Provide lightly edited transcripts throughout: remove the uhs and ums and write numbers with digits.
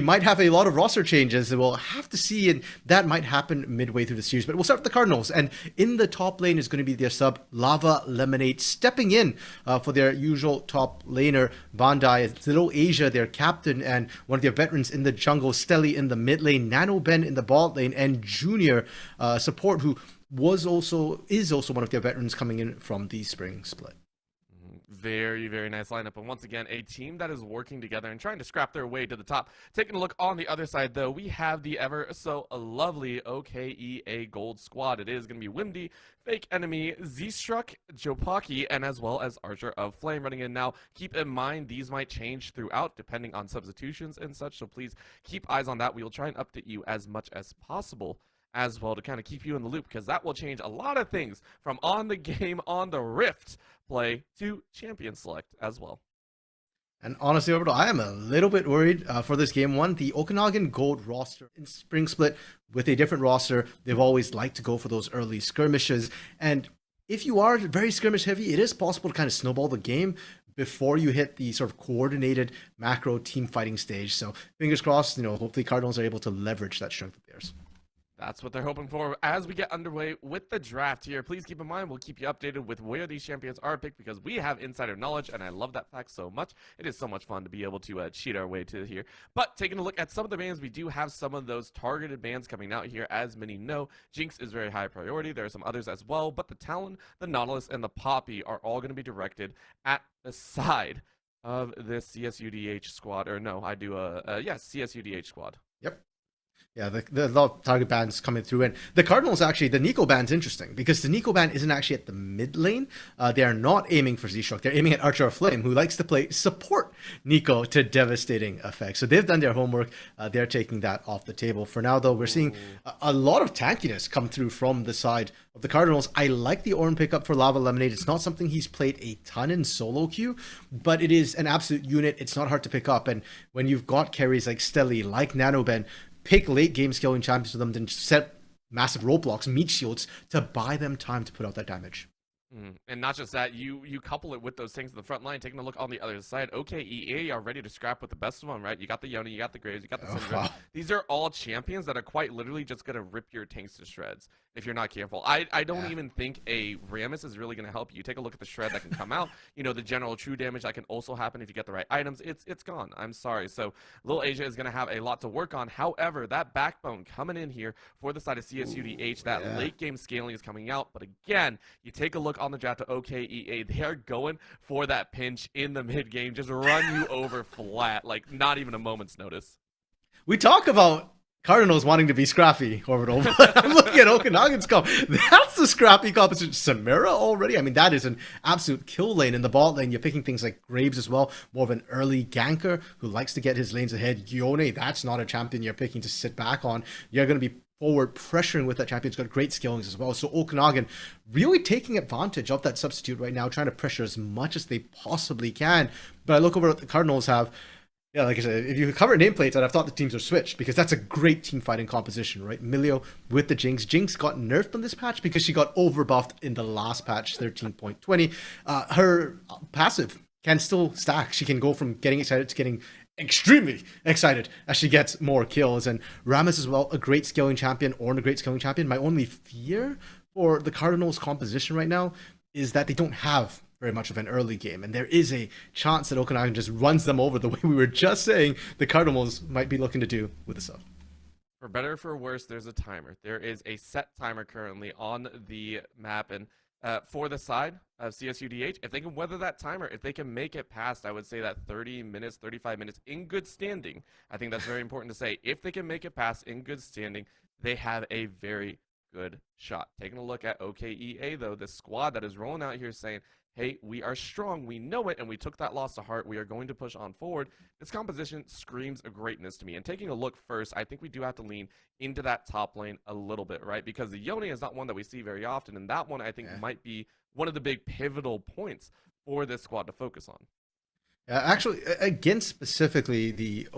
might have a lot of roster changes. We'll have to see, and that might happen midway through the series. But we'll start with the Cardinals, and in the top lane is going to be their sub Lava Lemonade, stepping in for their usual top laner Bandai. Little Asia, their captain, and one of their veterans in the jungle. Stelly in the mid lane, Nano Ben in the bot lane, and Junior support, who is also one of their veterans coming in from the spring split. Very, very nice lineup. And once again, a team that is working together and trying to scrap their way to the top. Taking a look on the other side, though, we have the ever so lovely OKEA Gold squad. It is going to be Windy, Fake Enemy, Z-Struck, Jopaki, and as well as Archer of Flame running in now. Keep in mind, these might change throughout depending on substitutions and such, so please keep eyes on that. We will try and update you as much as possible as well to kind of keep you in the loop, because that will change a lot of things from on the game, on the Rift play to champion select as well. And honestly, Orbital, I am a little bit worried for this game one. The Okanagan Gold roster in Spring Split with a different roster, they've always liked to go for those early skirmishes. And if you are very skirmish heavy, it is possible to kind of snowball the game before you hit the sort of coordinated macro team fighting stage. So fingers crossed, hopefully Cardinals are able to leverage that strength of theirs. That's what they're hoping for as we get underway with the draft here. Please keep in mind, we'll keep you updated with where these champions are picked, because we have insider knowledge, and I love that fact so much. It is so much fun to be able to cheat our way to here. But taking a look at some of the bans, we do have some of those targeted bans coming out here. As many know, Jinx is very high priority. There are some others as well, but the Talon, the Nautilus, and the Poppy are all going to be directed at the side of this CSUDH squad. Or no, I do CSUDH squad. Yep. Yeah, the lot of target bans coming through. And the Cardinals, actually, the Nico ban's interesting, because the Nico ban isn't actually at the mid lane. They are not aiming for Z-Struck. They're aiming at Archer of Flame, who likes to play support Nico to devastating effect. So they've done their homework. They're taking that off the table. For now, though, we're seeing a lot of tankiness come through from the side of the Cardinals. I like the Ornn pickup for Lava Lemonade. It's not something he's played a ton in solo queue, but it is an absolute unit. It's not hard to pick up. And when you've got carries like Stelly, like NanoBen, pick late game scaling champions for them, then set massive roadblocks, meat shields to buy them time to put out that damage. And not just that, you couple it with those things in the front line. Taking a look on the other side, OKEA are ready to scrap with the best of them, right? You got the Yone, you got the Graves, you got the Syndra. These are all champions that are quite literally just going to rip your tanks to shreds if you're not careful. I don't even think a Rammus is really going to help you. Take a look at the shred that can come out. The general true damage that can also happen if you get the right items. It's gone. I'm sorry. So Little Asia is going to have a lot to work on. However, that backbone coming in here for the side of CSUDH, late game scaling is coming out. But again, you take a look on the draft to OKEA, they are going for that pinch in the mid game, just run you over flat, like not even a moment's notice. We talk about Cardinals wanting to be scrappy, Orbital, but I'm looking at Okanagan's comp. That's the scrappy composition. Samira already? I mean, that is an absolute kill lane. In the bot lane, you're picking things like Graves as well, more of an early ganker who likes to get his lanes ahead. Yone, that's not a champion you're picking to sit back on. You're going to be forward pressuring with that champion. It's got great skillings as well. So Okanagan really taking advantage of that substitute right now, trying to pressure as much as they possibly can. But I look over what the Cardinals have. Yeah, like I said, if you cover nameplates, I'd have thought the teams are switched, because that's a great team fighting composition, right? Milio with the Jinx. Jinx got nerfed on this patch because she got overbuffed in the last patch, 13.20. Her passive can still stack. She can go from getting excited to getting extremely excited as she gets more kills. And Rammus as well, a great scaling champion, Ornn a great scaling champion. My only fear for the Cardinals composition right now is that they don't have very much of an early game, and there is a chance that Okanagan just runs them over the way we were just saying the Cardinals might be looking to do with the sub. For better or for worse, there's a timer. There is a set timer currently on the map, and for the side of CSUDH, if they can weather that timer, if they can make it past, I would say that 30 minutes, 35 minutes in good standing, I think that's very important to say. If they can make it past in good standing, they have a very good shot. Taking a look at OKEA, though, the squad that is rolling out here saying, hey, we are strong, we know it, and we took that loss to heart. We are going to push on forward. This composition screams a greatness to me. And taking a look first, I think we do have to lean into that top lane a little bit, right? Because the Yone is not one that we see very often, and that one I think might be one of the big pivotal points for this squad to focus on. Actually, against specifically the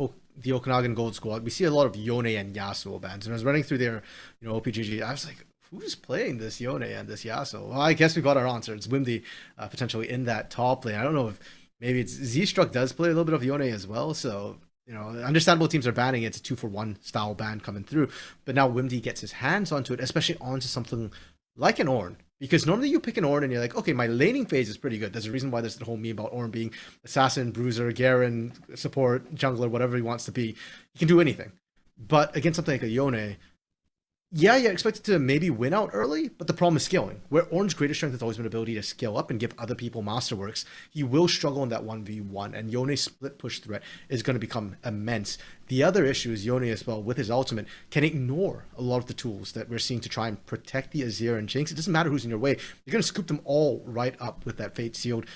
Okanagan Gold squad, we see a lot of Yone and Yasuo bans. And I was running through their OPGG, I was like, who's playing this Yone and this Yasuo? Well, I guess we got our answer. It's Wimdy potentially in that top lane. I don't know if maybe it's Z-Struck does play a little bit of Yone as well, so You know, understandable teams are banning it. It's a 2-for-1 style ban coming through. But now Wimdy gets his hands onto it, especially onto something like an Ornn. Because normally you pick an Ornn and you're like, okay, my laning phase is pretty good. There's a reason why there's the whole meme about Ornn being assassin, bruiser, Garen, support, jungler, whatever he wants to be. He can do anything. But against something like a Yone, yeah, you're expected to maybe win out early, but the problem is scaling. Where Ornn's greatest strength has always been ability to scale up and give other people masterworks, he will struggle in that 1v1, and Yone's split push threat is going to become immense. The other issue is Yone as well, with his ultimate, can ignore a lot of the tools that we're seeing to try and protect the Azir and Jinx. It doesn't matter who's in your way. You're going to scoop them all right up with that Fate Sealed,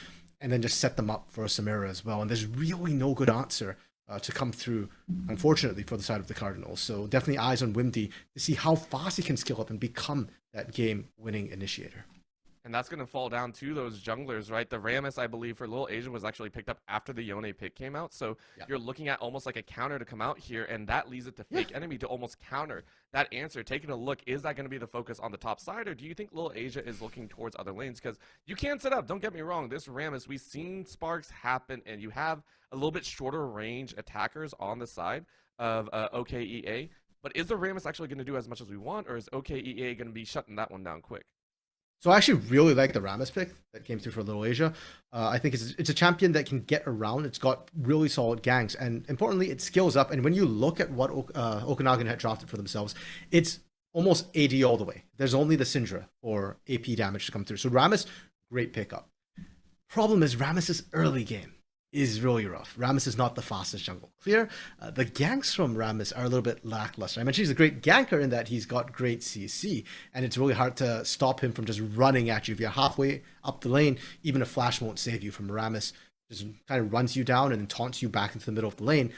and then just set them up for a Samira as well. And there's really no good answer to come through, unfortunately, for the side of the Cardinals. So definitely eyes on Wimdy to see how fast he can scale up and become that game-winning initiator. And that's going to fall down to those junglers, right? The Rammus, I believe, for Little Asia was actually picked up after the Yone pick came out. So you're looking at almost like a counter to come out here, and that leads it to Fake Enemy to almost counter that answer. Taking a look, is that going to be the focus on the top side, or do you think Little Asia is looking towards other lanes? Because you can set up, don't get me wrong, this Rammus, we've seen sparks happen, and you have a little bit shorter range attackers on the side of OKEA. But is the Rammus actually going to do as much as we want, or is OKEA going to be shutting that one down quick? So I actually really like the Rammus pick that came through for Little Asia. I think it's a champion that can get around. It's got really solid ganks, and importantly, it skills up. And when you look at what Okanagan had drafted for themselves, it's almost AD all the way. There's only the Syndra for AP damage to come through. So Rammus, great pickup. Problem is Rammus's early game is really rough. Rammus is not the fastest jungle clear. The ganks from Rammus are a little bit lackluster. I mentioned he's a great ganker in that he's got great CC, and it's really hard to stop him from just running at you. If you're halfway up the lane, even a flash won't save you from Rammus. Just kind of runs you down and then taunts you back into the middle of the lane,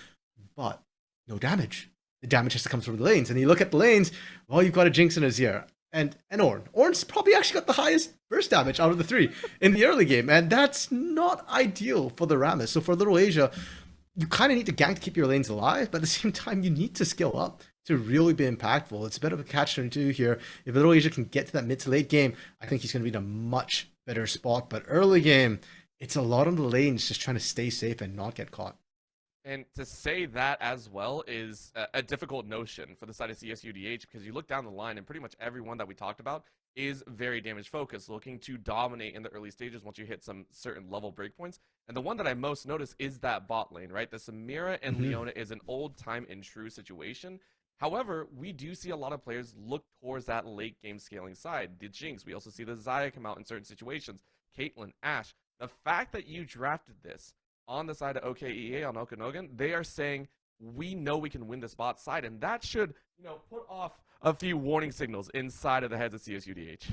but no damage. The damage has to come through the lanes. And you look at the lanes, well, you've got a Jinx and a Azir. And Ornn. Ornn's probably actually got the highest burst damage out of the three in the early game, and that's not ideal for the Rammus. So for Little Asia, you kind of need to gank to keep your lanes alive, but at the same time, you need to scale up to really be impactful. It's a bit of a catch-22 here. If Little Asia can get to that mid to late game, I think he's going to be in a much better spot. But early game, it's a lot on the lanes just trying to stay safe and not get caught. And to say that as well is a difficult notion for the side of CSUDH, because you look down the line and pretty much everyone that we talked about is very damage focused, looking to dominate in the early stages once you hit some certain level breakpoints. And the one that I most notice is that bot lane, right? The Samira and Leona is an old time and true situation. However, we do see a lot of players look towards that late game scaling side. The Jinx, we also see the Xayah come out in certain situations. Caitlyn, Ashe. The fact that you drafted this on the side of OKEA on Okanagan, they are saying, we know we can win this bot side, and that should, put off a few warning signals inside of the heads of CSUDH.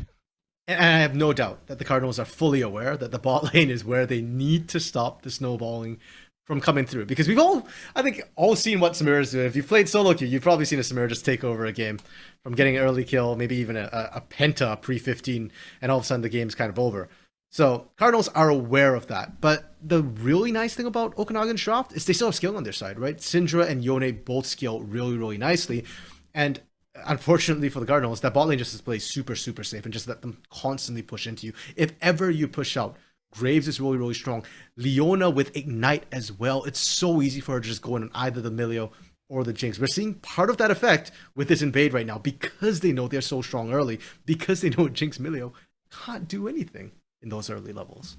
And I have no doubt that the Cardinals are fully aware that the bot lane is where they need to stop the snowballing from coming through. Because we've all, I think, seen what Samira's doing. If you've played solo queue, you've probably seen a Samira just take over a game from getting an early kill, maybe even a penta pre-15, and all of a sudden the game's kind of over. So Cardinals are aware of that, but the really nice thing about Okanagan's draft is they still have skill on their side, right? Syndra and Yone both scale really, really nicely, and unfortunately for the Cardinals, that bot lane just displays super, super safe and just let them constantly push into you. If ever you push out, Graves is really, really strong. Leona with Ignite as well. It's so easy for her to just go in on either the Milio or the Jinx. We're seeing part of that effect with this invade right now because they know they're so strong early, because they know Jinx Milio can't do anything in those early levels.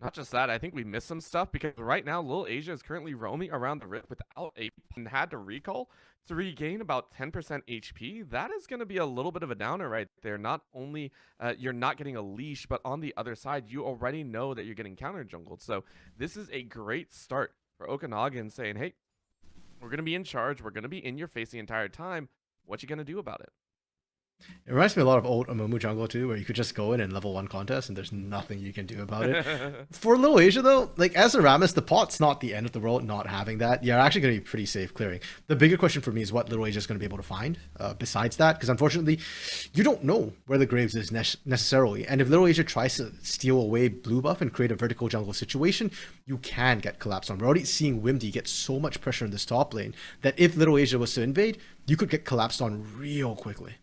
Not just that, I think we missed some stuff because right now Little Asia is currently roaming around the rift without a and had to recall to regain about 10% HP. That is going to be a little bit of a downer right there. Not only you're not getting a leash, but on the other side, you already know that you're getting counter jungled. So this is a great start for Okanagan saying, hey, we're going to be in charge. We're going to be in your face the entire time. What you going to do about it? It reminds me a lot of old Amumu jungle too, where you could just go in and level 1 contest and there's nothing you can do about it. For Little Asia though, like as a Rammus, the pot's not the end of the world not having that. You're actually going to be pretty safe clearing. The bigger question for me is what Little Asia is going to be able to find besides that, because unfortunately, you don't know where the Graves is necessarily. And if Little Asia tries to steal away blue buff and create a vertical jungle situation, you can get collapsed on. We're already seeing Wimdy get so much pressure in this top lane that if Little Asia was to invade, you could get collapsed on real quickly.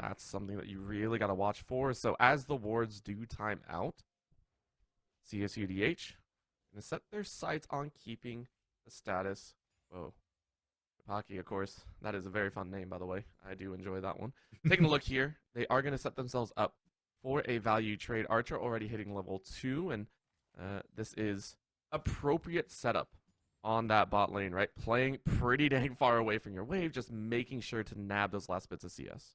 That's something that you really got to watch for. So as the wards do time out, CSUDH going to set their sights on keeping the status. Whoa. Hockey, of course. That is a very fun name, by the way. I do enjoy that one. Taking a look here, they are going to set themselves up for a value trade. Archer already hitting level 2, and this is appropriate setup on that bot lane, right? Playing pretty dang far away from your wave, just making sure to nab those last bits of CS.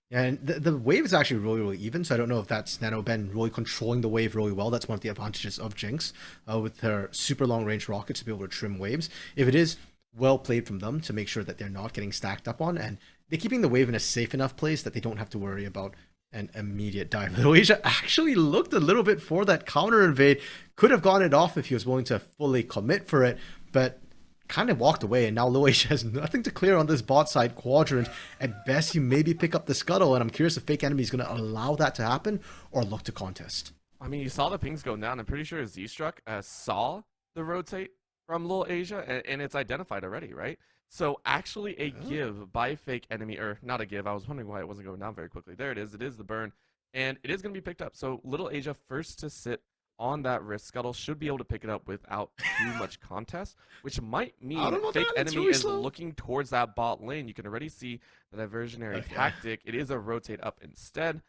And the wave is actually really, really even, so I don't know if that's NanoBen really controlling the wave really well. That's one of the advantages of Jinx with her super long range rockets to be able to trim waves. If it is well played from them to make sure that they're not getting stacked up on, and they're keeping the wave in a safe enough place that they don't have to worry about an immediate dive. Little Asia actually looked a little bit for that counter invade, could have gotten it off if he was willing to fully commit for it, but kind of walked away, and now Little Asia has nothing to clear on this bot side quadrant. At best, you maybe pick up the scuttle, and I'm curious if Fake Enemy is going to allow that to happen or look to contest. I mean, you saw the pings go down. I'm pretty sure Z-Struck saw the rotate from Little Asia, and it's identified already, right? So actually a give by Fake Enemy, or not a give, I was wondering why it wasn't going down very quickly. There it is the burn, and it is going to be picked up. So Little Asia first to sit on that wrist scuttle should be able to pick it up without too much contest, which might mean Fake Enemy really is looking towards that bot lane. You can already see the diversionary tactic. It is a rotate up instead,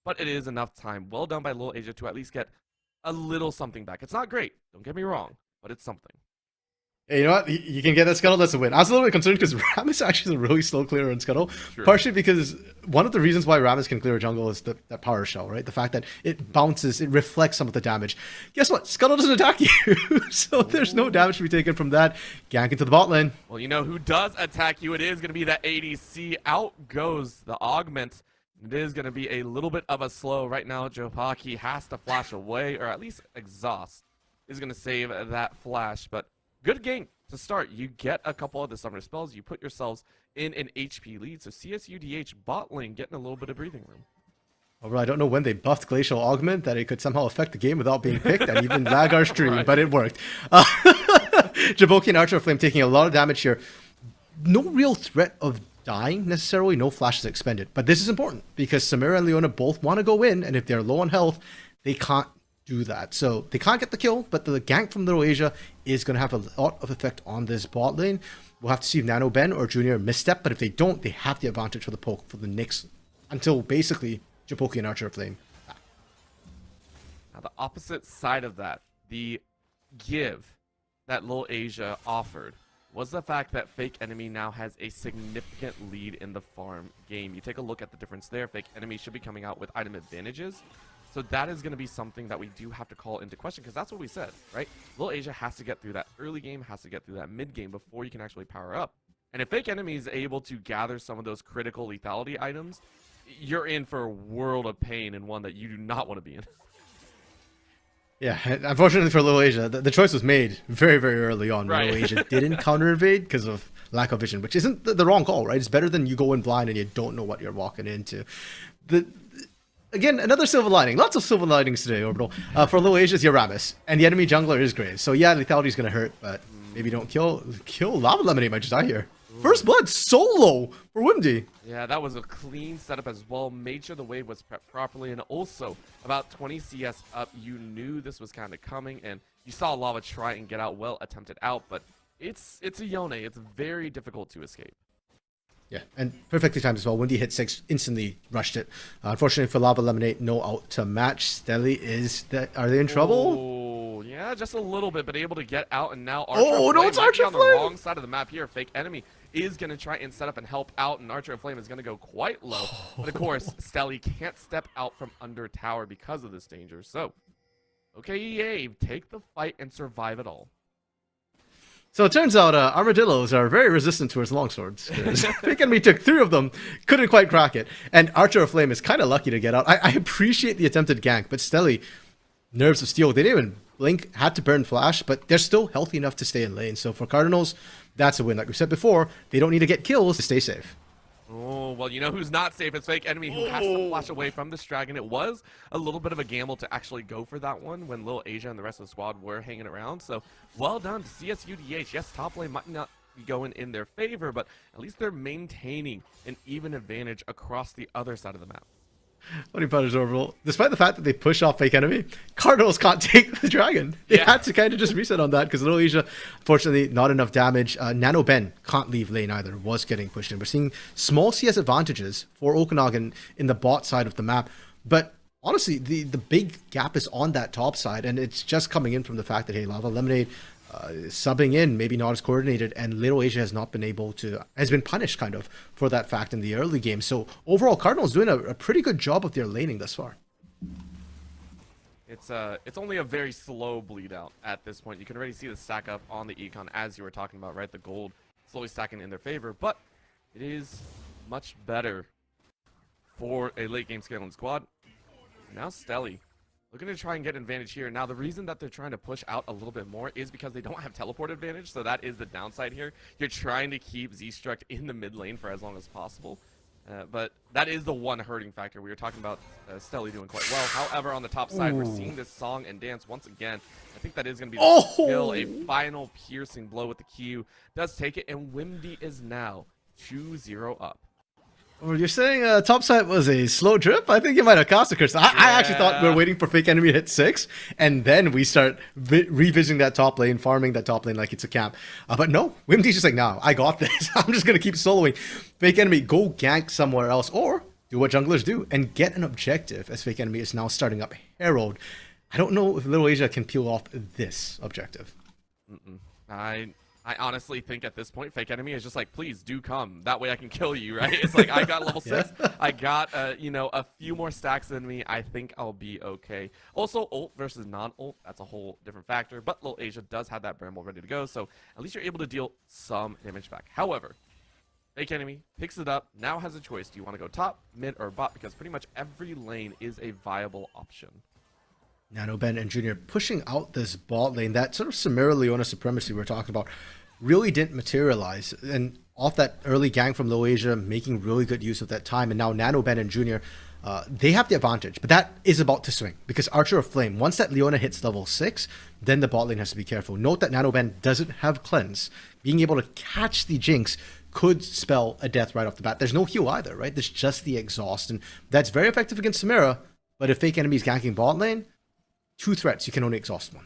but it is enough time. Well done by Little Asia to at least get a little something back. It's not great, don't get me wrong, but it's something. Hey, you know what? You can get that scuttle, that's a win. I was a little bit concerned because Rammus actually is a really slow clearer in scuttle. True. Partially because one of the reasons why Rammus can clear a jungle is that power shell, right? The fact that it bounces, it reflects some of the damage. Guess what? Scuttle doesn't attack you, so there's no damage to be taken from that. Gank into the bot lane. Well, you know who does attack you? It is going to be that ADC. Out goes the augment. It is going to be a little bit of a slow. Right now, Jopaki has to flash away, or at least exhaust is going to save that flash, but good game to start. You get a couple of the summer spells. You put yourselves in an HP lead. So CSUDH bot lane getting a little bit of breathing room. Although I don't know when they buffed Glacial Augment that it could somehow affect the game without being picked and even lag our stream, right. But it worked. Jabouki and Archer Flame taking a lot of damage here. No real threat of dying necessarily. No flashes expended. But this is important because Samira and Leona both want to go in, and if they're low on health, they can't do that. So they can't get the kill, but the gank from Little Asia is going to have a lot of effect on this bot lane. We'll have to see if NanoBen or Junior misstep, but if they don't, they have the advantage for the poke for the Knicks until basically Jabouki and Archer Flame. Now the opposite side of that, the give that Little Asia offered was the fact that Fake Enemy now has a significant lead in the farm game. You take a look at the difference there. Fake Enemy should be coming out with item advantages. So that is going to be something that we do have to call into question, because that's what we said, right? Little Asia has to get through that early game, has to get through that mid game before you can actually power up. And if Fake Enemy is able to gather some of those critical lethality items, you're in for a world of pain, and one that you do not want to be in. Yeah, unfortunately for Little Asia, the choice was made very, very early on. Right. Little Asia didn't counter invade because of lack of vision, which isn't the wrong call, right? It's better than you go in blind and you don't know what you're walking into. Again, another silver lining. Lots of silver linings today, Orbital. For Little Asia, it's your Rammus. And the enemy jungler is Graves. So yeah, lethality is going to hurt, but maybe don't kill Lava Lemonade might just die here. First blood solo for Wimdy. Yeah, that was a clean setup as well. Made sure the wave was prepped properly. And also, about 20 CS up, you knew this was kind of coming. And you saw Lava try and get out. Well, attempted out. But it's a Yone. It's very difficult to escape. Yeah, and perfectly timed as well. Windy hit 6, instantly rushed it. Unfortunately for Lava Lemonade, no out to match. Stelly are they in trouble? Oh, yeah, just a little bit, but able to get out, and now Archer Flame it's Archer on the wrong side of the map here. Fake Enemy is going to try and set up and help out, and Archer Flame is going to go quite low. But of course, Stelly can't step out from under tower because of this danger. So, OKEA, take the fight and survive it all. So it turns out armadillos are very resistant towards longswords. Fake Enemy took 3 of them, couldn't quite crack it. And Archer of Flame is kind of lucky to get out. I appreciate the attempted gank, but Stelly, nerves of steel. They didn't even blink, had to burn flash, but they're still healthy enough to stay in lane. So for Cardinals, that's a win. Like we said before, they don't need to get kills to stay safe. Oh, well, you know who's not safe? It's Fake Enemy, who has to flash away from this dragon. It was a little bit of a gamble to actually go for that one when Little Asia and the rest of the squad were hanging around. So, well done to CSUDH. Yes, top lane might not be going in their favor, but at least they're maintaining an even advantage across the other side of the map. Funny punish Orbital. Despite the fact that they push off Fake Enemy, Cardinals can't take the Dragon. They had to kind of just reset on that because Little Asia, unfortunately, not enough damage. Nano Ben can't leave lane either, was getting pushed in. We're seeing small CS advantages for Okanagan in the bot side of the map. But honestly, the big gap is on that top side, and it's just coming in from the fact that, hey, Lava Lemonade subbing in, maybe not as coordinated, and Little Asia has not been able to, has been punished kind of for that fact in the early game. So overall, Cardinal's doing a pretty good job of their laning thus far. It's only a very slow bleed out at this point. You can already see the stack up on the econ as you were talking about, right? The gold slowly stacking in their favor, but it is much better for a late game scaling squad. Now Stelly looking to try and get an advantage here. Now, the reason that they're trying to push out a little bit more is because they don't have teleport advantage, so that is the downside here. You're trying to keep Z-Struct in the mid lane for as long as possible, but that is the one hurting factor. We were talking about Stelly doing quite well. However, on the top side, we're seeing this song and dance once again. I think that is going to be the kill. A final piercing blow with the Q. Does take it, and Wimdy is now 2-0 up. Well, you're saying top side was a slow drip? I think you might have cost a curse. I actually thought we were waiting for Fake Enemy to hit 6, and then we start revisiting that top lane, farming that top lane like it's a camp. But no, Wimdy's just like, nah, I got this. I'm just going to keep soloing. Fake Enemy, go gank somewhere else, or do what junglers do and get an objective, as Fake Enemy is now starting up Herald. I don't know if Little Asia can peel off this objective. I honestly think at this point, Fake Enemy is just like, please do come. That way I can kill you, right? It's like, I got level 6. I got, you know, a few more stacks than me. I think I'll be okay. Also, ult versus non-ult, that's a whole different factor. But Little Asia does have that Bramble ready to go, so at least you're able to deal some damage back. However, Fake Enemy picks it up, now has a choice. Do you want to go top, mid, or bot? Because pretty much every lane is a viable option. Nano Ben and Junior pushing out this bot lane. That sort of Samira Leona supremacy we were talking about really didn't materialize. And off that early gang from Little Asia, making really good use of that time. And now Nano Ben and Junior, they have the advantage. But that is about to swing. Because Archer of Flame, once that Leona hits level 6, then the bot lane has to be careful. Note that Nano Ben doesn't have Cleanse. Being able to catch the Jinx could spell a death right off the bat. There's no heal either, right? There's just the exhaust. And that's very effective against Samira. But if Fake Enemy is ganking bot lane, 2 threats, you can only exhaust 1.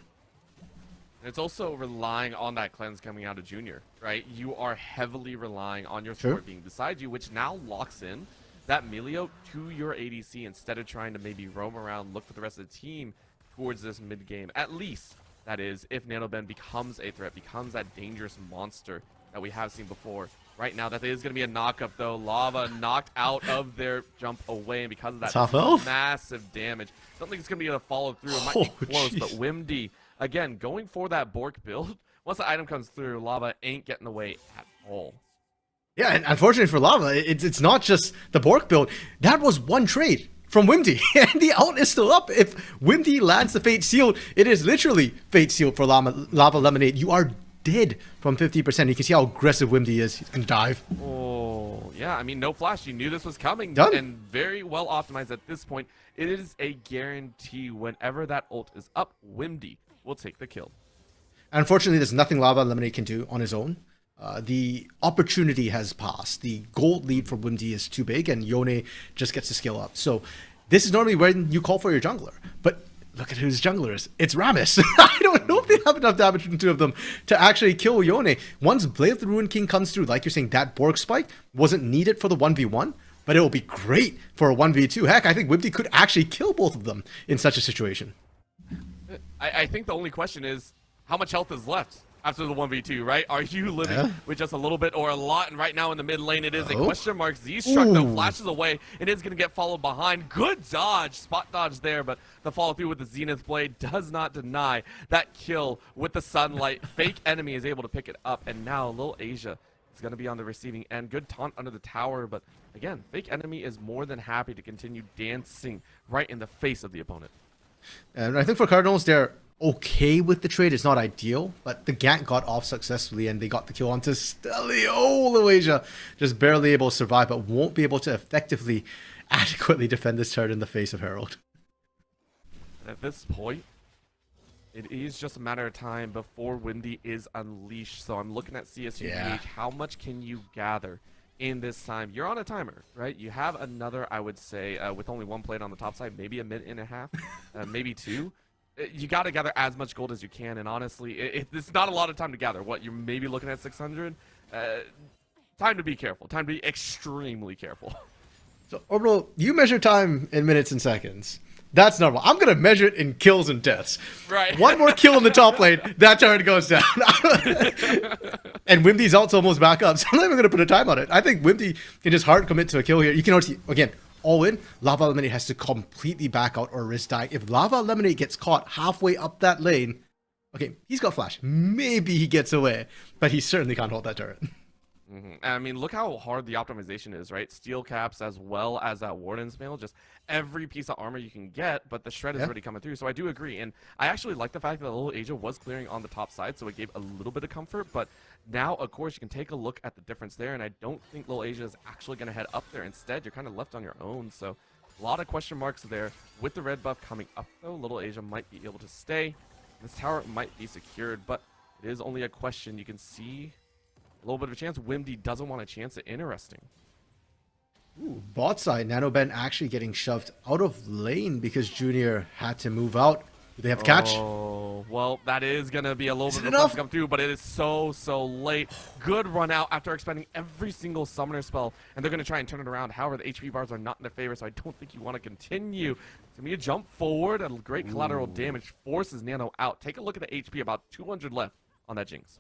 It's also relying on that cleanse coming out of Junior, right? You are heavily relying on your support being beside you, which now locks in that Melio to your ADC instead of trying to maybe roam around, look for the rest of the team towards this mid game. At least, that is, if NanoBen becomes a threat, becomes that dangerous monster that we have seen before. Right now, that is going to be a knock-up, though. Lava knocked out of their jump away, and because of that massive damage, I don't think it's going to be able to follow through. It might be close, but Wimdy, again, going for that Bork build. Once the item comes through, Lava ain't getting away at all. Yeah, and unfortunately for Lava, it's not just the Bork build. That was one trade from Wimdy, and the ult is still up. If Wimdy lands the Fate Seal, it is literally Fate Seal for Lava Lemonade. You are dead from 50%. You can see how aggressive Wimdy is. He's gonna dive. Oh, yeah. I mean, no flash. You knew this was coming. Done. And very well optimized at this point. It is a guarantee whenever that ult is up, Wimdy will take the kill. Unfortunately, there's nothing Lava Lemonade can do on his own. The opportunity has passed. The gold lead for Wimdy is too big, and Yone just gets to scale up. So this is normally when you call for your jungler. But look at whose jungler is. It's Rammus. I don't know if they have enough damage from 2 of them to actually kill Yone. Once Blade of the Ruined King comes through, like you're saying, that Borg spike wasn't needed for the 1v1, but it will be great for a 1v2. Heck, I think Wimdy could actually kill both of them in such a situation. I think the only question is, how much health is left after the 1v2, right? Are you living with just a little bit or a lot? And right now in the mid lane, it is a question mark. Z-Struck, though, flashes away. It is going to get followed behind. Good dodge, spot dodge there, but the follow through with the Zenith Blade does not deny that kill with the sunlight. Fake Enemy is able to pick it up, and now Little Asia is going to be on the receiving end. Good taunt under the tower, but again, Fake Enemy is more than happy to continue dancing right in the face of the opponent. And I think for Cardinals, they're okay with the trade. It's not ideal, but the gank got off successfully and they got the kill onto Stelly. Oh, Luasia just barely able to survive, but won't be able to effectively, adequately defend this turret in the face of Herald. At this point, it is just a matter of time before Wimdy is unleashed. So I'm looking at CSUDH. How much can you gather in this time. You're on a timer, right? You have another, I would say, with only one plate on the top side, maybe a minute and a half, maybe two. You got to gather as much gold as you can, and honestly, it's not a lot of time to gather. What, you're maybe looking at 600? Time to be careful. Time to be extremely careful. So, Orbital, you measure time in minutes and seconds. That's normal. I'm going to measure it in kills and deaths. Right. One more kill in the top lane, that turret goes down. And Wimdy's ult's almost back up, so I'm not even going to put a time on it. I think Wimdy can just hard commit to a kill here. You can already see, again, all in, Lava Lemonade has to completely back out or risk dying. If Lava Lemonade gets caught halfway up that lane, okay, he's got flash. Maybe he gets away, but he certainly can't hold that turret. I mean, look how hard the optimization is, right? Steel caps as well as that Warden's Mail, just every piece of armor you can get, but the shred is already coming through. So I do agree, and I actually like the fact that little Asia was clearing on the top side, so it gave a little bit of comfort. But now, of course, you can take a look at the difference there, and I don't think little Asia is actually going to head up there. Instead, you're kind of left on your own. So a lot of question marks there. With the red buff coming up, though, little Asia might be able to stay. This tower might be secured, but it is only a question. You can see a little bit of a chance. Wimdy doesn't want to chance it. Interesting. Ooh, bot side, NanoBen actually getting shoved out of lane because Junior had to move out. Do they have catch? Oh, well, that is going to be a little bit of enough? to come through, but it is so late. Good run out after expending every single summoner spell, and they're going to try and turn it around. However, the HP bars are not in their favor, so I don't think you want to continue. It's going to be a jump forward, and great collateral damage forces Nano out. Take a look at the HP, about 200 left on that Jinx.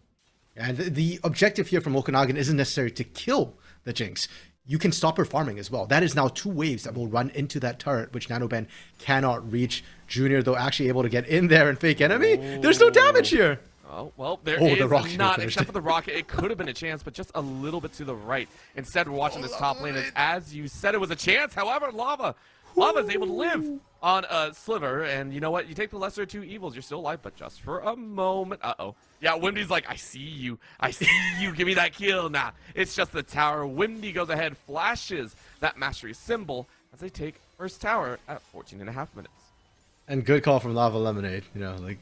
And the objective here from Okanagan isn't necessary to kill the Jinx. You can stop her farming as well. That is now 2 waves that will run into that turret, which NanoBen cannot reach. Junior, though, actually able to get in there and fake enemy. There's no damage here. Oh, well, there is the not, except for the rocket. It could have been a chance, but just a little bit to the right. Instead, we're watching this top lane. As you said, it was a chance. However, Lava's able to live on a sliver, and you know what? You take the lesser of 2 evils. You're still alive, but just for a moment. Uh-oh. Yeah, Wimdy's like, I see you. I see you. Give me that kill. Nah, it's just the tower. Wimdy goes ahead, flashes that mastery symbol as they take first tower at 14.5 minutes. And good call from Lava Lemonade. You know, like,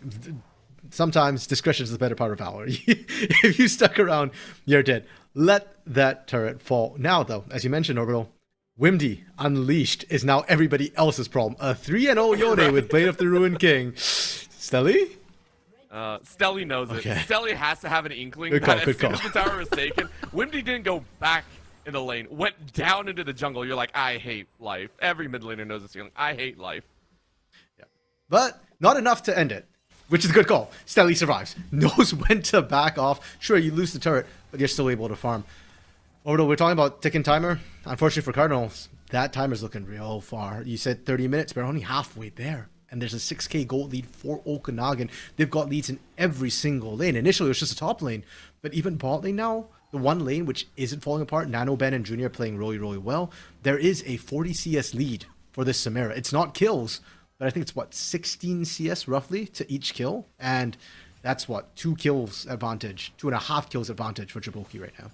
sometimes discretion is the better part of valor. If you stuck around, you're dead. Let that turret fall. Now, though, as you mentioned, Orbital, Wimdy Unleashed is now everybody else's problem. A 3-0 Yone with Blade of the Ruined King. Stelly? Stelly knows it. Stelly has to have an inkling Good that call, as soon as the tower was taken, Wimdy didn't go back in the lane, went down into the jungle. You're like, I hate life. Every mid laner knows this feeling. I hate life. Yeah. But not enough to end it, which is a good call. Stelly survives. Knows when to back off. Sure, you lose the turret, but you're still able to farm. Orbital, we're talking about ticking timer. Unfortunately for Cardinals, that timer's looking real far. You said 30 minutes, but we're only halfway there. And there's a 6k gold lead for Okanagan. They've got leads in every single lane. Initially, it was just a top lane. But even bot lane now, the one lane which isn't falling apart, NanoBen and Junior playing really well. There is a 40 CS lead for this Samira. It's not kills, but I think it's, what, 16 CS roughly to each kill? And that's, what, 2 kills advantage, 2.5 kills advantage for Jaboki right now.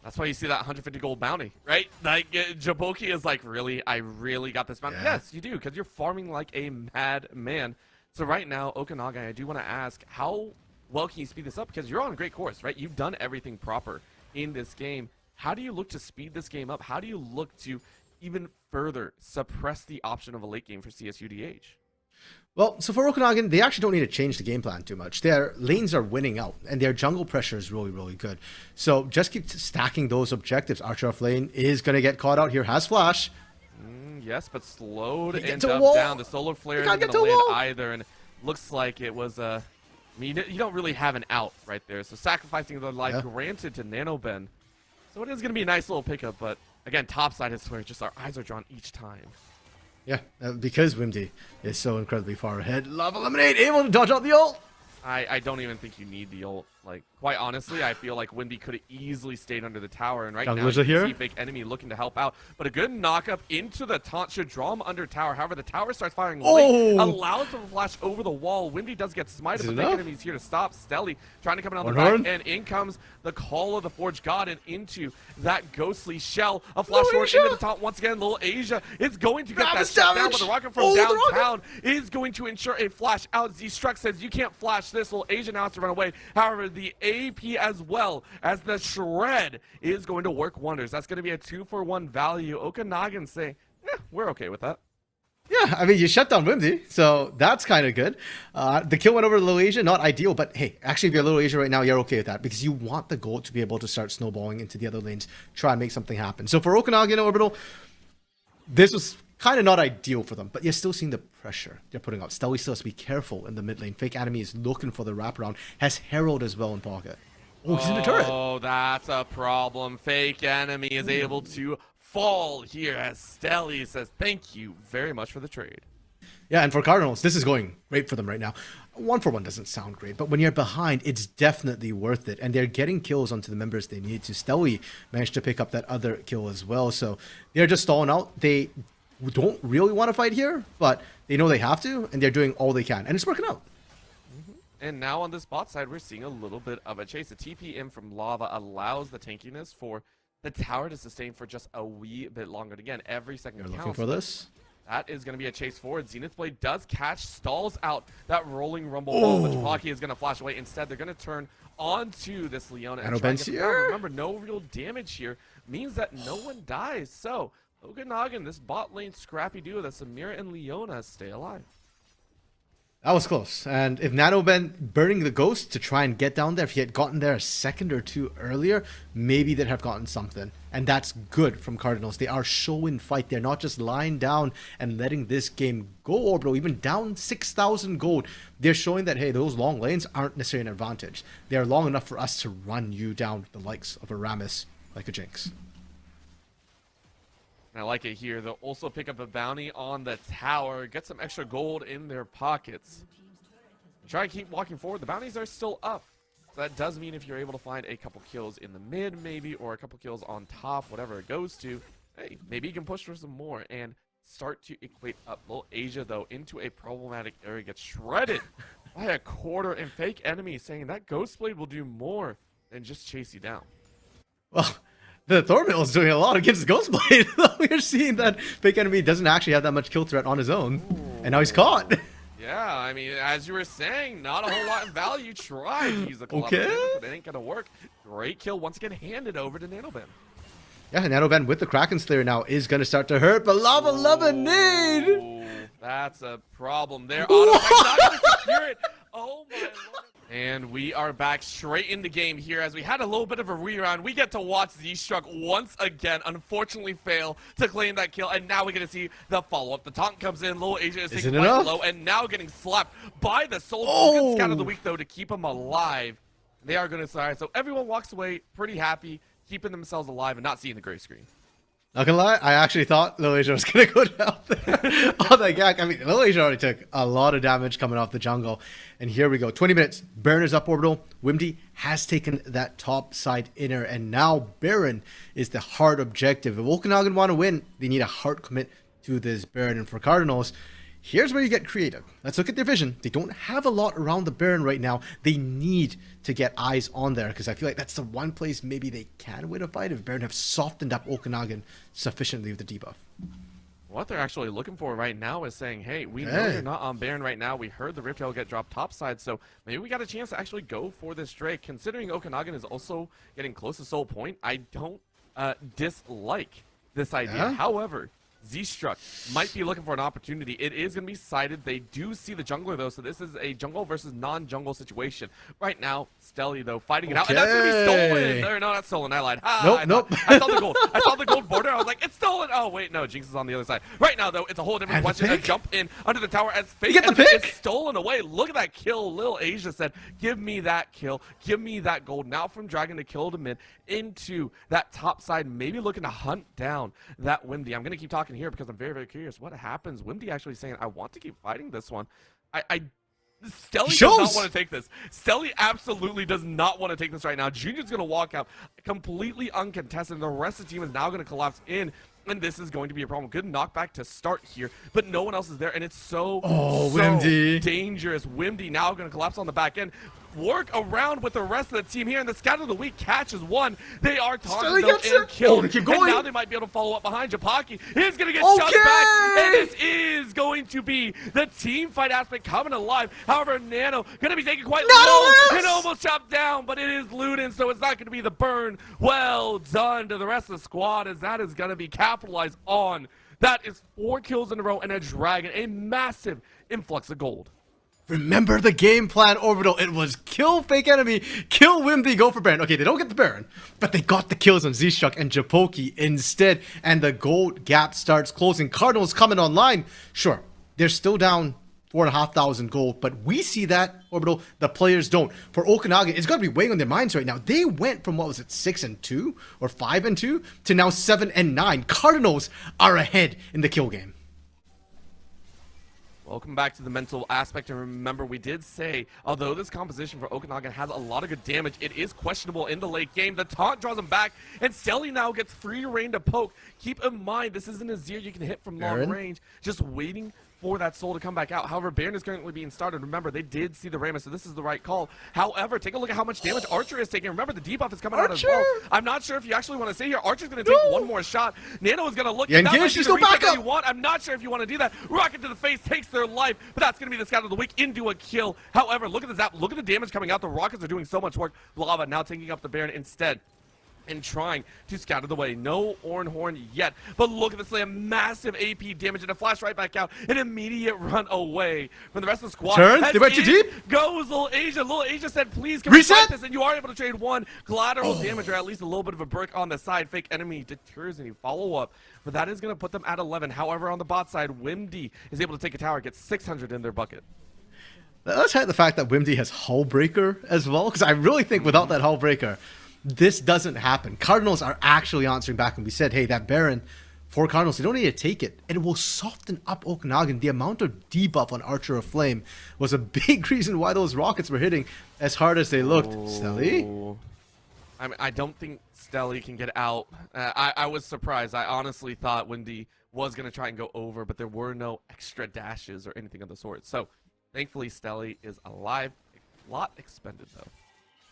That's why you see that 150 gold bounty, right? Like, Jaboki is like, really? I really got this bounty? Yeah. Yes, you do, because you're farming like a madman. So right now, Okanagan, I do want to ask, how well can you speed this up? Because you're on a great course, right? You've done everything proper in this game. How do you look to speed this game up? How do you look to even further suppress the option of a late game for CSUDH? Well, so for Okanagan, they actually don't need to change the game plan too much. Their lanes are winning out, and their jungle pressure is really good. So just keep stacking those objectives. Archer off lane is going to get caught out here. Has flash. Yes, but slowed and wall. down. The solar flare isn't going to land either, and looks like it was I mean, you don't really have an out right there. So sacrificing their life granted to NanoBen. So it is going to be a nice little pickup, but again, topside is where just our eyes are drawn each time. Yeah, because Wimdy is so incredibly far ahead. Lava Lemonade able to dodge out the ult. I don't even think you need the ult. Like, quite honestly, I feel like Wimby could have easily stayed under the tower, and right now you can see fake enemy looking to help out. But a good knock-up into the taunt should draw him under tower. However, the tower starts firing late, allows him to flash over the wall. Wimby does get smited, but fake enemy's here to stop. Stelly trying to come in on the back, and in comes the Call of the Forged God, and into that ghostly shell. A flash forward into the taunt once again. Little Asia is going to get that shut down, but the rocket from downtown is going to ensure a flash out. Z-Struck says, you can't flash this. Little Asia now has to run away. However, the AP as well, as the shred is going to work wonders. That's going to be a 2-for-1 value. Okanagan saying, we're okay with that. Yeah, I mean, you shut down Wimsey, so that's kind of good. The kill went over to Little Asia, not ideal, but hey, actually, if you're Little Asia right now, you're okay with that because you want the gold to be able to start snowballing into the other lanes, try and make something happen. So for Okanagan Orbital, this was kind of not ideal for them, but you're still seeing the pressure they're putting out. Stelly still has to be careful in the mid lane. Fake Enemy is looking for the wraparound, has Herald as well in pocket. Oh, he's in the turret. Oh, that's a problem. Fake Enemy is able to fall here as Stelly says thank you very much for the trade. Yeah, and for Cardinals, this is going great for them right now. 1-for-1 doesn't sound great, but when you're behind, it's definitely worth it. And they're getting kills onto the members they need to. Stelly managed to pick up that other kill as well. So they're just stalling out. They don't really want to fight here, but they know they have to, and they're doing all they can. And it's working out. And now on this bot side, we're seeing a little bit of a chase. The TP in from Lava allows the tankiness for the tower to sustain for just a wee bit longer. And again, every second counts. Looking for this. That is going to be a chase forward. Zenith Blade does catch, stalls out that rolling rumble wall, which Pocky is going to flash away. Instead, they're going to turn onto this Leona and try and get the power. Remember, no real damage here means that no one dies. So, Okanagan, this bot lane scrappy duo, that Samira and Leona stay alive. That was close. And if NanoBen burning the ghost to try and get down there, if he had gotten there a second or two earlier, maybe they'd have gotten something. And that's good from Cardinals. They are showing fight. They're not just lying down and letting this game go, Orbital, even down 6,000 gold. They're showing that, hey, those long lanes aren't necessarily an advantage. They're long enough for us to run you down with the likes of a Rammus, like a Jinx. And I like it here. They'll also pick up a bounty on the tower, get some extra gold in their pockets. Try to keep walking forward. The bounties are still up. So that does mean if you're able to find a couple kills in the mid, maybe, or a couple kills on top, whatever it goes to, hey, maybe you can push for some more and start to equate up. Little Asia, though, into a problematic area, gets shredded by a quarter, and Fake Enemy saying that Ghost Blade will do more than just chase you down. Well, the Thornmill is doing a lot against Ghostblade. We're seeing that Fake Enemy doesn't actually have that much kill threat on his own. Ooh. And now he's caught. Yeah, I mean, as you were saying, not a whole lot in value. Tried to use the club, but it ain't gonna work. Great kill, once again handed over to NanoBen. Yeah, NanoBen with the Kraken Slayer now is gonna start to hurt, but Lava Lemonade! That's a problem there. Auto not gonna secure it. Oh my lord. And we are back straight in the game here as we had a little bit of a reround. We get to watch Z-Struck once again, unfortunately fail to claim that kill. And now we get to see the follow-up. The taunt comes in. Little Asia is taking quite low and now getting slapped by the Soldier. Good scout of the week, though, to keep him alive. They are going to survive. So everyone walks away pretty happy, keeping themselves alive and not seeing the gray screen. Not gonna lie, I actually thought Little Asia was gonna go down there on that gag. I mean, Little Asia already took a lot of damage coming off the jungle. And here we go. 20 minutes. Baron is up Orbital. Wimdy has taken that top side inner. And now Baron is the hard objective. If Okanagan want to win, they need a hard commit to this Baron. And for Cardinals, here's where you get creative. Let's look at their vision. They don't have a lot around the Baron right now. They need to get eyes on there because I feel like that's the one place maybe they can win a fight if Baron have softened up Okanagan sufficiently with the debuff. What they're actually looking for right now is saying, hey, we know you're not on Baron right now. We heard the Riptail get dropped topside, so maybe we got a chance to actually go for this Drake. Considering Okanagan is also getting close to Soul Point, I don't dislike this idea. Yeah. However, Z-Struck might be looking for an opportunity. It is going to be sided. They do see the jungler, though, so this is a jungle versus non-jungle situation. Right now, Stelly, though, fighting it out, and that's going to be stolen. Or, no, not stolen. I lied. Nope. I saw the gold. I saw the gold border. I was like, it's stolen. Oh, wait, no, Jinx is on the other side. Right now, though, it's a whole different question. A jump in under the tower as Fake Enemy is stolen away. Look at that kill. Lil Asia said, give me that kill. Give me that gold. Now from Dragon to kill to mid into that top side, maybe looking to hunt down that Wimdy. I'm going to keep talking here because I'm very, very curious what happens. Wimdy actually saying, I want to keep fighting this one. Stelly does not want to take this. Stelly absolutely does not want to take this right now. Junior's going to walk out completely uncontested, and the rest of the team is now going to collapse in, and this is going to be a problem. Good knockback to start here, but no one else is there, and it's so Wimdy. dangerous. Wimdy now going to collapse on the back end. work around with the rest of the team here, and the Scout of the Week catches one. They are Stelly taunted gets and it. killed, Keep and going. now they might be able to follow up behind. Japaki is going to get shot back, and this is going to be the team fight aspect coming alive. However, Nano going to be taken quite low and almost chopped down, but it is Luden, so it's not going to be the burn. Well done to the rest of the squad, as that is going to be capitalized on. That is 4 kills in a row and a dragon, a massive influx of gold. Remember the game plan, Orbital. It was kill fake enemy, kill Wimby, go for Baron. Okay, they don't get the Baron, but they got the kills on Z-Struck and Japoki instead, and the gold gap starts closing. Cardinal's coming online. Sure, they're still down 4,500 gold, but we see that, Orbital, the players don't. For Okanagan, it's got to be weighing on their minds right now. They went from, what was it, 6-2 or 5-2 to now 7-9. Cardinals are ahead in the kill game. Welcome back to the mental aspect, and remember, we did say, although this composition for Okanagan has a lot of good damage, it is questionable in the late game. The taunt draws him back, and Stelly now gets free reign to poke. Keep in mind, this isn't a Azir you can hit from long range, just waiting for that soul to come back out. However, Baron is currently being started. Remember, they did see the Ramus, so this is the right call. However, take a look at how much damage Archer is taking. Remember, the debuff is coming out as well. I'm not sure if you actually want to say here, Archer's going to take one more shot. Nano is going to look. Yeah, that might be the reset that up. you want. I'm not sure if you want to do that. Rocket to the face takes their life, but that's going to be the Scout of the Week into a kill. However, look at the zap. Look at the damage coming out. The Rockets are doing so much work. Lava now taking up the Baron instead and trying to scout it away. No Ornhorn yet, but look at this, a massive AP damage and a flash right back out, an immediate run away from the rest of the squad. Turn, they went too deep. Goes Little Asia. Little Asia said, please can we fight this, and you are able to trade one collateral damage, or at least a little bit of a brick on the side. Fake enemy deters any follow-up, but that is going to put them at 11. However, on the bot side, Wimdy is able to take a tower, gets 600 in their bucket. Let's highlight the fact that Wimdy has Hull Breaker as well, because I really think without that Hull Breaker, this doesn't happen. Cardinals are actually answering back, and we said, hey, that Baron for Cardinals, they don't need to take it. And it will soften up Okanagan. The amount of debuff on Archer of Flame was a big reason why those rockets were hitting as hard as they looked. Stelly? I mean, I don't think Stelly can get out. I was surprised. I honestly thought Wendy was going to try and go over, but there were no extra dashes or anything of the sort. So, thankfully, Stelly is alive. A lot expended, though.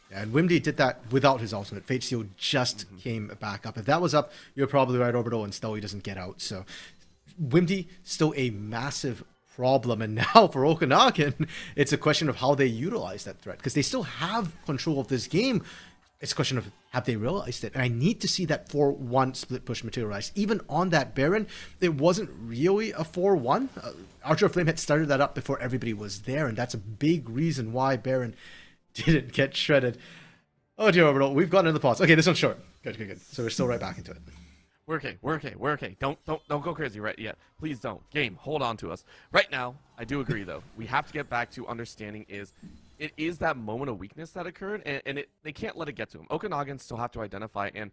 And Wimdy did that without his ultimate. Fate Seal just came back up. If that was up, you're probably right, Orbital, and Stelly doesn't get out. So Wimdy, still a massive problem. And now for Okanagan, it's a question of how they utilize that threat. Because they still have control of this game. It's a question of, have they realized it? And I need to see that 4-1 split push materialize. Even on that Baron, it wasn't really a 4-1. Archer of Flame had started that up before everybody was there. And that's a big reason why Baron didn't get shredded. Oh dear, Orbital, we've gotten into the pause. Okay, this one's short. Good. So we're still right back into it. We're okay. Don't go crazy right yet. Please don't. Game, hold on to us. Right now, I do agree though. We have to get back to understanding it is that moment of weakness that occurred, and they can't let it get to them. Okanagan still have to identify, and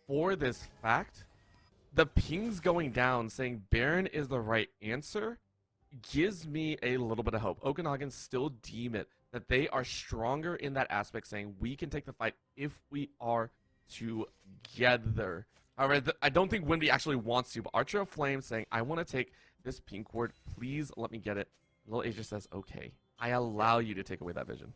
for this fact, the pings going down saying Baron is the right answer gives me a little bit of hope. Okanagan still deem it that they are stronger in that aspect, saying we can take the fight if we are together. However, I don't think Wimby actually wants to, but Archer of Flame saying, I want to take this pink ward. Please let me get it. Little Asia says, okay, I allow you to take away that vision.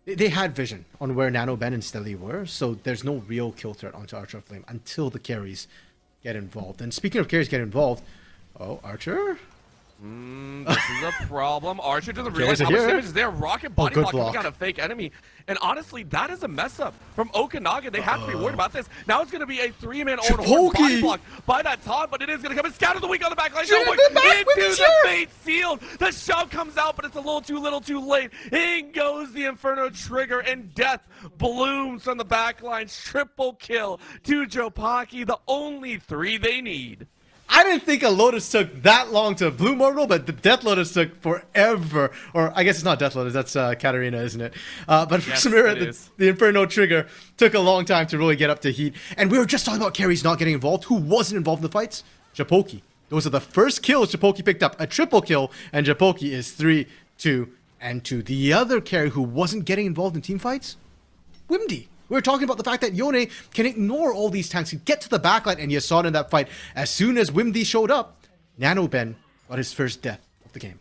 They had vision on where Nano, Ben, and Stelly were, so there's no real kill threat onto Archer of Flame until the carries get involved. And speaking of carries get involved, oh, Archer? This is a problem. Archer doesn't realize how much damage is there. Rocket body block coming out of fake enemy. And honestly, that is a mess up from Okanagan. They have to be worried about this. Now it's going to be a 3-man Ornhorn body block by that Todd, but it is going to come. And Scout of the Week on the back line. Into the Fate Sealed. The shove comes out, but it's a little too late. In goes the Inferno trigger, and death blooms from the back line. Triple kill to Jopaki, the only 3 they need. I didn't think a Lotus took that long to bloom Orbital, but the Death Lotus took forever. Or I guess it's not Death Lotus, that's Katarina, isn't it? But for yes, Samira, the Inferno trigger took a long time to really get up to heat. And we were just talking about carries not getting involved. Who wasn't involved in the fights? Japoki. Those are the first kills Japoki picked up. A triple kill, and Japoki is 3, 2, and 2. The other carry who wasn't getting involved in team fights? Wimdy. We were talking about the fact that Yone can ignore all these tanks and get to the backline, and you saw it in that fight. As soon as Wimdy showed up, Nano Ben got his first death of the game.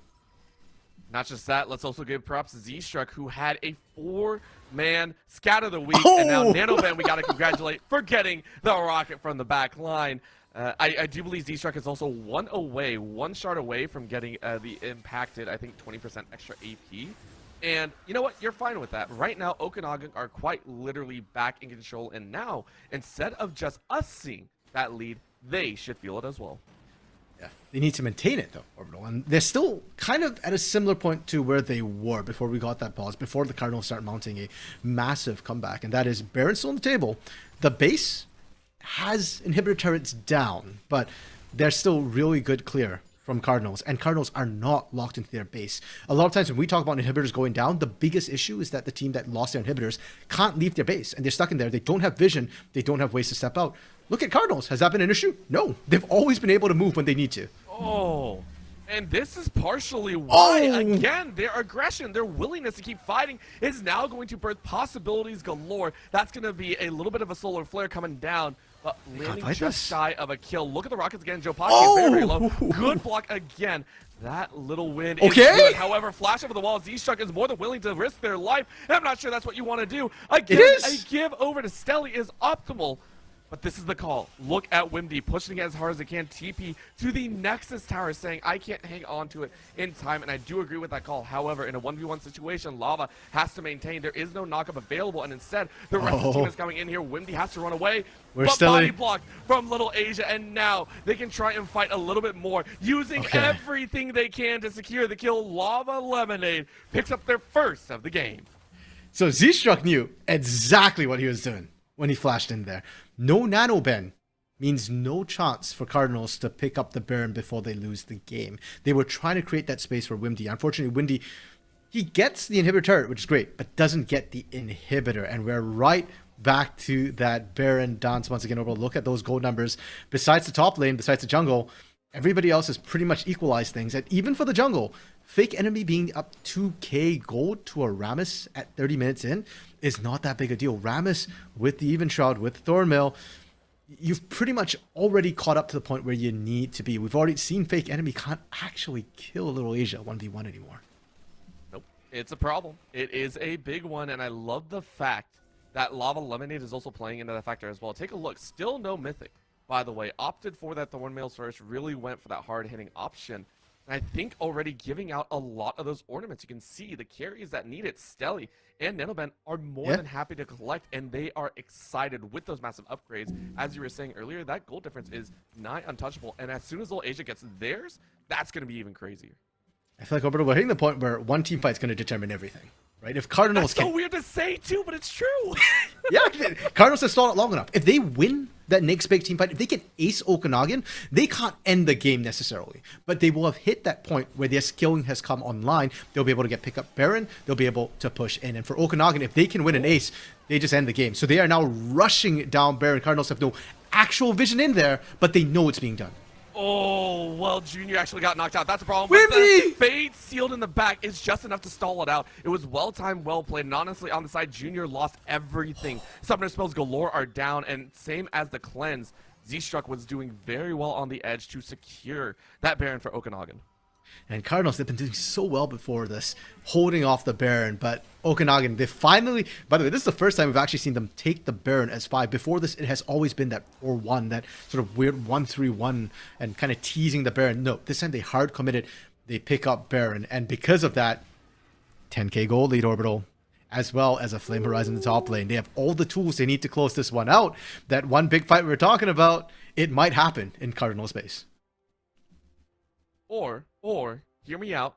Not just that, let's also give props to Z-Struck, who had a 4-man scatter the week, and now NanoBen, we got to congratulate for getting the rocket from the back line. I do believe Z-Struck is also one shard away from getting the impacted, I think, 20% extra AP. And you know what? You're fine with that. Right now, Okanagan are quite literally back in control, and now, instead of just us seeing that lead, they should feel it as well. Yeah, they need to maintain it, though, Orbital. And they're still kind of at a similar point to where they were before we got that pause, before the Cardinals start mounting a massive comeback. And that is Baron still on the table. The base has inhibitor turrets down, but they're still really good clear from Cardinals, and Cardinals are not locked into their base. A lot of times when we talk about inhibitors going down, the biggest issue is that the team that lost their inhibitors can't leave their base, and they're stuck in there. They don't have vision. They don't have ways to step out. Look at Cardinals. Has that been an issue? No. They've always been able to move when they need to. Oh, and this is partially why, again, their aggression, their willingness to keep fighting is now going to birth possibilities galore. That's going to be a little bit of a solar flare coming down, but landing just shy of a kill. Look at the Rockets again. Joe Pocky is very low. Good block again. That little win is good. However, flash over the wall, Z-Struck is more than willing to risk their life. And I'm not sure that's what you want to do. Again, a give over to Stelly is optimal. But this is the call. Look at Wimdy pushing it as hard as it can. TP to the Nexus Tower, saying, I can't hang on to it in time. And I do agree with that call. However, in a 1v1 situation, Lava has to maintain. There is no knockup available. And instead, the rest of the team is coming in here. Wimdy has to run away. But body blocked from Little Asia. And now they can try and fight a little bit more, using everything they can to secure the kill. Lava Lemonade picks up their first of the game. So Z-Struck knew exactly what he was doing when he flashed in there. No NanoBen means no chance for Cardinals to pick up the Baron before they lose the game. They were trying to create that space for Wimdy. Unfortunately, Wimdy, he gets the inhibitor turret, which is great, but doesn't get the inhibitor. And we're right back to that Baron dance once again. Overall, look at those gold numbers. Besides the top lane, besides the jungle, everybody else has pretty much equalized things. And even for the jungle, Fake Enemy being up 2k gold to a Rammus at 30 minutes in is not that big a deal. Rammus with the Even Shroud, with Thornmill, you've pretty much already caught up to the point where you need to be. We've already seen Fake Enemy can't actually kill Little Asia 1v1 anymore. Nope. It's a problem. It is a big one, and I love the fact that Lava Lemonade is also playing into that factor as well. Take a look. Still no Mythic, by the way. Opted for that Thornmail first, really went for that hard-hitting option. And I think already giving out a lot of those ornaments. You can see the carries that need it, Stelly and NanoBen, are more than happy to collect, and they are excited with those massive upgrades. As you were saying earlier, that gold difference is nigh untouchable, and as soon as Little Asia gets theirs, that's going to be even crazier. I feel like Orbital, we're hitting the point where one team fight's going to determine everything, right? If Cardinals That's so weird to say too, but it's true. Yeah, Cardinals have stalled it long enough. If they win that next big team fight, if they can ace Okanagan, they can't end the game necessarily, but they will have hit that point where their skilling has come online. They'll be able to get pick up Baron. They'll be able to push in. And for Okanagan, if they can win an ace, they just end the game. So they are now rushing down Baron. Cardinals have no actual vision in there, but they know it's being done. Oh, well, Junior actually got knocked out. That's a problem. But the fade sealed in the back is just enough to stall it out. It was well-timed, well-played, and honestly, on the side, Junior lost everything. Summoner spells galore are down, and same as the cleanse, Z-Struck was doing very well on the edge to secure that Baron for Okanagan. And Cardinals, they've been doing so well before this, holding off the Baron, but Okanagan, they finally, by the way, this is the first time we've actually seen them take the Baron as 5. Before this, it has always been that 4-1, that sort of weird 1-3-1, and kind of teasing the Baron. No, this time they hard committed, they pick up Baron, and because of that, 10k gold lead Orbital, as well as a Flame Horizon in the top lane. They have all the tools they need to close this one out. That one big fight we were talking about, it might happen in Cardinal space. Or, hear me out,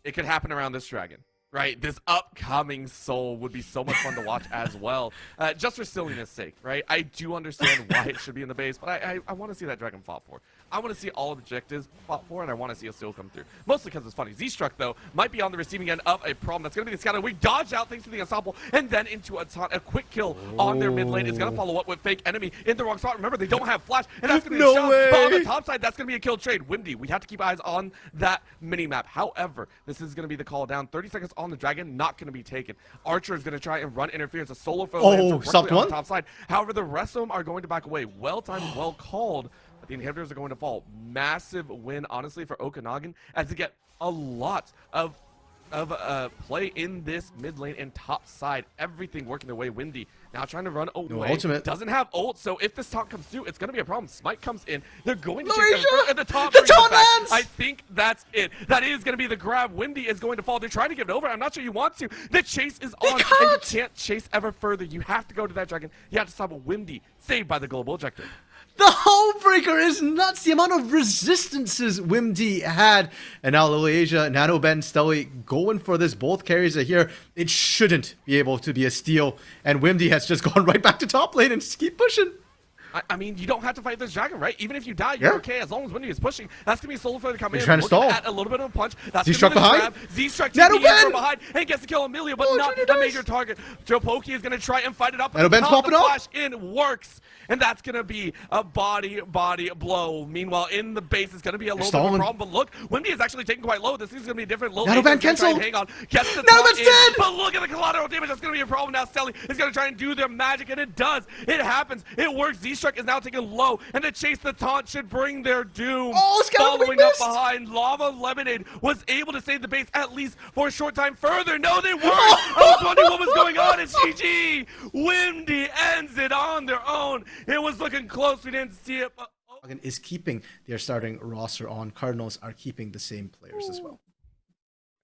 it could happen around this dragon, right? This upcoming soul would be so much fun to watch as well. Just for silliness sake, right? I do understand why it should be in the base, but I want to see that dragon fought for. I want to see all objectives fought for, and I want to see a steal come through. Mostly because it's funny. Z-Struck, though, might be on the receiving end of a problem. That's going to be the scatter. We dodge out thanks to the ensemble, and then into a quick kill on their mid lane. Is going to follow up with Fake Enemy in the wrong spot. Remember, they don't have flash, and that's going to be a shot. But on the top side, that's going to be a kill trade. Wimdy, we have to keep eyes on that mini-map. However, this is going to be the call down. 30 seconds on the dragon, not going to be taken. Archer is going to try and run interference. A solo for on the top side. However, the rest of them are going to back away. Well-timed, well-called. But the inhibitors are going to fall. Massive win, honestly, for Okanagan, as they get a lot of of play in this mid lane and top side. Everything working their way. Windy now trying to run away. Ultimate. Doesn't have ult, so if this taunt comes through, it's going to be a problem. Smite comes in. They're going to Larisha! chase and the taunt lands! I think that's it. That is going to be the grab. Windy is going to fall. They're trying to give it over. I'm not sure you want to. The chase is on, and you can't chase ever further. You have to go to that dragon. You have to stop a Windy, saved by the global objective. The Hullbreaker is nuts. The amount of resistances Wimdy had. And now Asia, NanoBen, Stelly going for this. Both carries are here. It shouldn't be able to be a steal. And Wimdy has just gone right back to top lane and just keep pushing. I mean, you don't have to fight this dragon, right? Even if you die, you're okay as long as Windy is pushing. That's going to be solo for the come in. Trying to stall. At a little bit of a punch. That's Z-Struck behind. Z-Struck from behind and gets to kill Amelia, but not a major target. Jopoki is going to try and fight it up. NanoBen's popping off. Flash in works, and that's going to be a body blow. Meanwhile, in the base, it's going to be a little bit of a problem. But look, Windy is actually taking quite low. This is going to be different. NanoBen canceled. Hang on. Gets the NanoBen's dead. But look at the collateral damage. That's going to be a problem now. Stelly is going to try and do their magic, and it does. It happens. It works. Z-Struck is now taking low, and the chase, the taunt should bring their doom. Following up behind, Lava Lemonade was able to save the base at least for a short time further. No, they weren't. I was wondering what was going on. It's GG. Windy ends it on their own. It was looking close. We didn't see it. But is keeping their starting roster on. Cardinals are keeping the same players as well.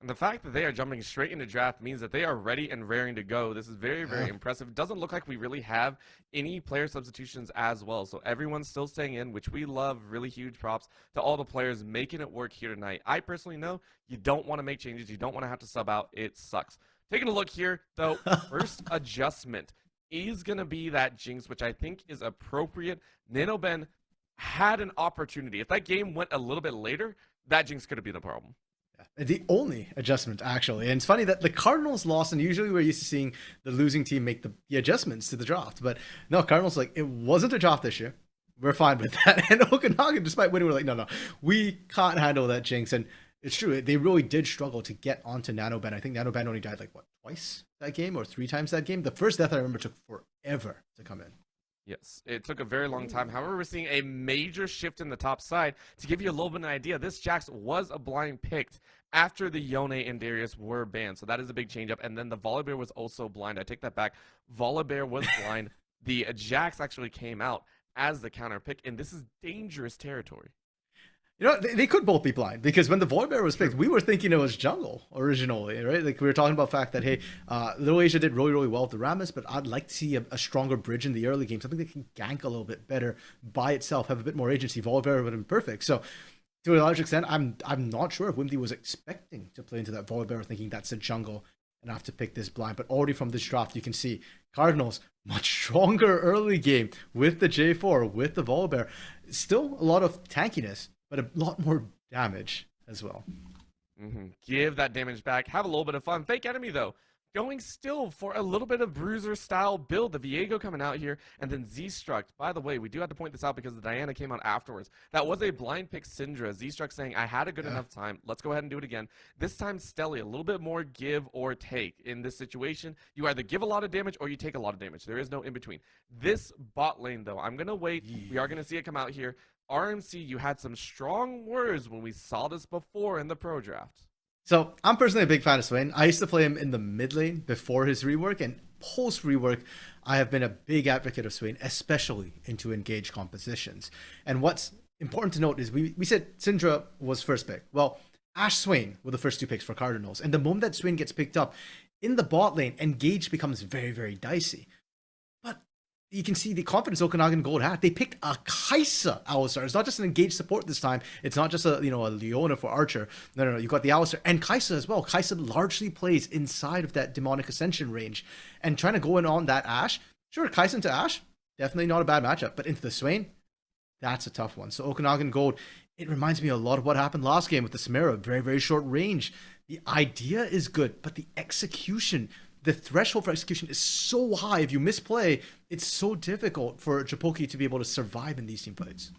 And the fact that they are jumping straight into draft means that they are ready and raring to go. This is very, very impressive. It doesn't look like we really have any player substitutions as well. So everyone's still staying in, which we love. Really huge props to all the players making it work here tonight. I personally know you don't want to make changes. You don't want to have to sub out. It sucks. Taking a look here, though, first adjustment is going to be that Jinx, which I think is appropriate. NanoBen had an opportunity. If that game went a little bit later, that Jinx could have been the problem. The only adjustment, actually. And it's funny that the Cardinals lost, and usually we're used to seeing the losing team make the adjustments to the draft. But no, Cardinals, like, it wasn't a draft this year. We're fine with that. And Okanagan, despite winning, we're like, no, we can't handle that Jinx. And it's true, they really did struggle to get onto NanoBen. I think NanoBen only died, like, what, twice that game or 3 times that game? The first death I remember took forever to come in. Yes, it took a very long time. However, we're seeing a major shift in the top side. To give you a little bit of an idea, this Jax was a blind picked after the Yone and Darius were banned. So that is a big change up. And then the Volibear was also blind. I take that back. Volibear was blind. The Jax actually came out as the counter pick. And this is dangerous territory. You know, they could both be blind, because when the Volibear was picked, we were thinking it was jungle originally, right? Like, we were talking about the fact that, hey, Little Asia did really, really well with the Rammus, but I'd like to see a stronger bridge in the early game, something that can gank a little bit better by itself, have a bit more agency. Volibear would have been perfect. So, to a large extent, I'm not sure if Wimdy was expecting to play into that Volibear, thinking that's a jungle and I have to pick this blind. But already from this draft, you can see Cardinals much stronger early game with the J4, with the Volibear. Still a lot of tankiness, but a lot more damage as well. Give that damage back. Have a little bit of fun. Fake enemy, though. Going still for a little bit of Bruiser-style build. The Viego coming out here, and then Z-Struck. By the way, we do have to point this out because the Diana came out afterwards. That was a blind pick Syndra. Z-Struck saying, I had a good enough time. Let's go ahead and do it again. This time, Stelly, a little bit more give or take. In this situation, you either give a lot of damage or you take a lot of damage. There is no in-between. This bot lane, though, I'm going to wait. We are going to see it come out here. RMC, you had some strong words when we saw this before in the pro draft. So I'm personally a big fan of Swain. I used to play him in the mid lane before his rework, and post rework, I have been a big advocate of Swain, especially into engaged compositions. And what's important to note is we said Syndra was first pick. Well, Ashe Swain were the first 2 picks for Cardinals, and the moment that Swain gets picked up in the bot lane, engage becomes very, very dicey. But you can see the confidence Okanagan Gold had. They picked a Kai'Sa Alistar. It's not just an engaged support this time. It's not just a Leona for Archer. No. You got the Alistar and Kai'Sa as well. Kai'Sa largely plays inside of that Demonic Ascension range. And trying to go in on that Ashe, sure, Kai'Sa into Ashe, definitely not a bad matchup. But into the Swain, that's a tough one. So Okanagan Gold, it reminds me a lot of what happened last game with the Samira. Very, very short range. The idea is good, but the execution, the threshold for execution is so high. If you misplay, it's so difficult for Jopoki to be able to survive in these team fights.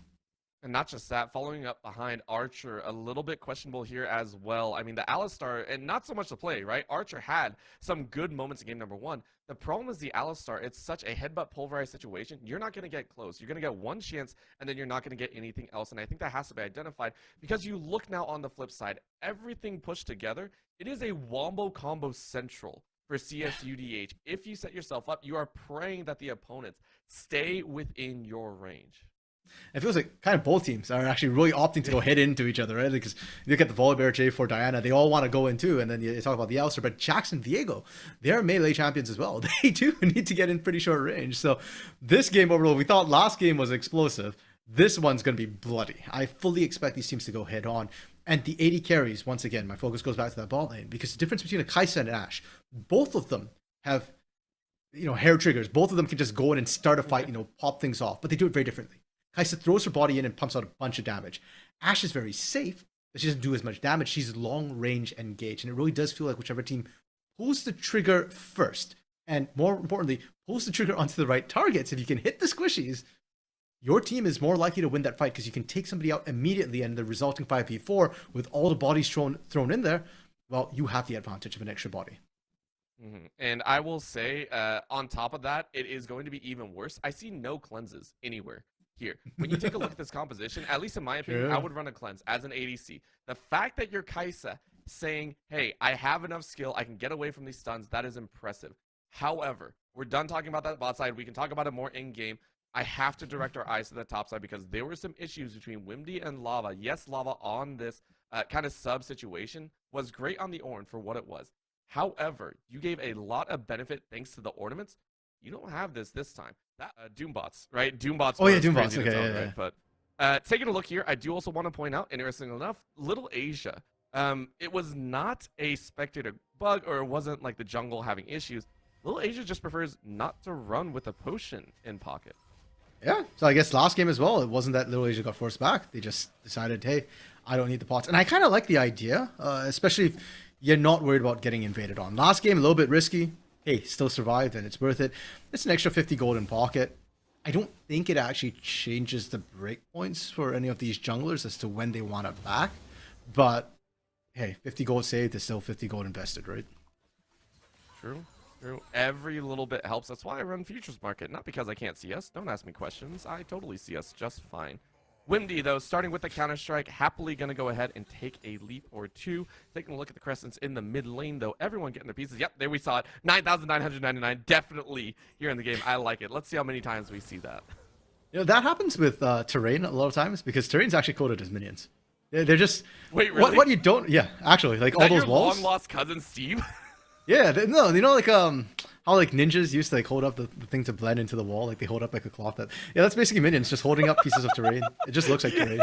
And not just that, following up behind Archer, a little bit questionable here as well. I mean, the Alistar, and not so much the play, right? Archer had some good moments in game number 1. The problem is the Alistar, it's such a headbutt pulverized situation. You're not going to get close. You're going to get one chance, and then you're not going to get anything else. And I think that has to be identified, because you look now on the flip side, everything pushed together, it is a wombo combo central for CSUDH. If you set yourself up, you are praying that the opponents stay within your range. It feels like kind of both teams are actually really opting to go head into each other, right? Because you look at the Volibear, J4, Diana, they all want to go in too, and then you talk about the Alistair, but Jackson, Viego, they're melee champions as well. They too need to get in pretty short range. So this game overall, we thought last game was explosive. This one's going to be bloody. I fully expect these teams to go head on. And the 80 carries, once again, my focus goes back to that bot lane, because the difference between a Kai'Sa and an Ashe, both of them have, hair triggers. Both of them can just go in and start a fight, pop things off, but they do it very differently. Kai'Sa throws her body in and pumps out a bunch of damage. Ashe is very safe, but she doesn't do as much damage. She's long range engaged, and it really does feel like whichever team pulls the trigger first, and more importantly, pulls the trigger onto the right targets. If you can hit the squishies, your team is more likely to win that fight, because you can take somebody out immediately, and the resulting 5v4 with all the bodies thrown in there, well, you have the advantage of an extra body. And I will say, on top of that, it is going to be even worse. I see no cleanses anywhere here. When you take a look at this composition, at least in my opinion, I would run a cleanse as an ADC. The fact that you're Kai'Sa saying, hey, I have enough skill, I can get away from these stuns, that is impressive. However, we're done talking about that bot side. We can talk about it more in-game. I have to direct our eyes to the top side, because there were some issues between Wimdy and Lava. Yes, Lava on this kind of sub situation was great on the Ornn for what it was. However, you gave a lot of benefit thanks to the ornaments. You don't have this time. That Doombots, right? Doombots. Oh yeah, Doombots. Okay, yeah. Right? But taking a look here, I do also want to point out, interestingly enough, Little Asia. It was not a spectator bug, or it wasn't like the jungle having issues. Little Asia just prefers not to run with a potion in pocket. Yeah, so I guess last game as well, it wasn't that Little Asia got forced back. They just decided, hey, I don't need the pots. And I kind of like the idea, especially if you're not worried about getting invaded on. Last game, a little bit risky. Hey, still survived, and it's worth it. It's an extra 50 gold in pocket. I don't think it actually changes the breakpoints for any of these junglers as to when they want it back. But, hey, 50 gold saved is still 50 gold invested, right? True. Every little bit helps. That's why I run Futures Market. Not because I can't CS. Don't ask me questions. I totally CS just fine. Wimdy, though, starting with the Counter-Strike, happily going to go ahead and take a leap or two. Taking a look at the Crescents in the mid lane, though. Everyone getting their pieces. Yep, there we saw it. 9,999. Definitely here in the game. I like it. Let's see how many times we see that. That happens with Terrain a lot of times, because Terrain's actually coded as minions. They're just... Wait, really? What you don't... Yeah, actually, like Is all that those your walls... long-lost cousin, Steve? Yeah, no, like how like ninjas used to like hold up the thing to blend into the wall, like they hold up like a cloth. That's basically minions just holding up pieces of terrain. It just looks like terrain.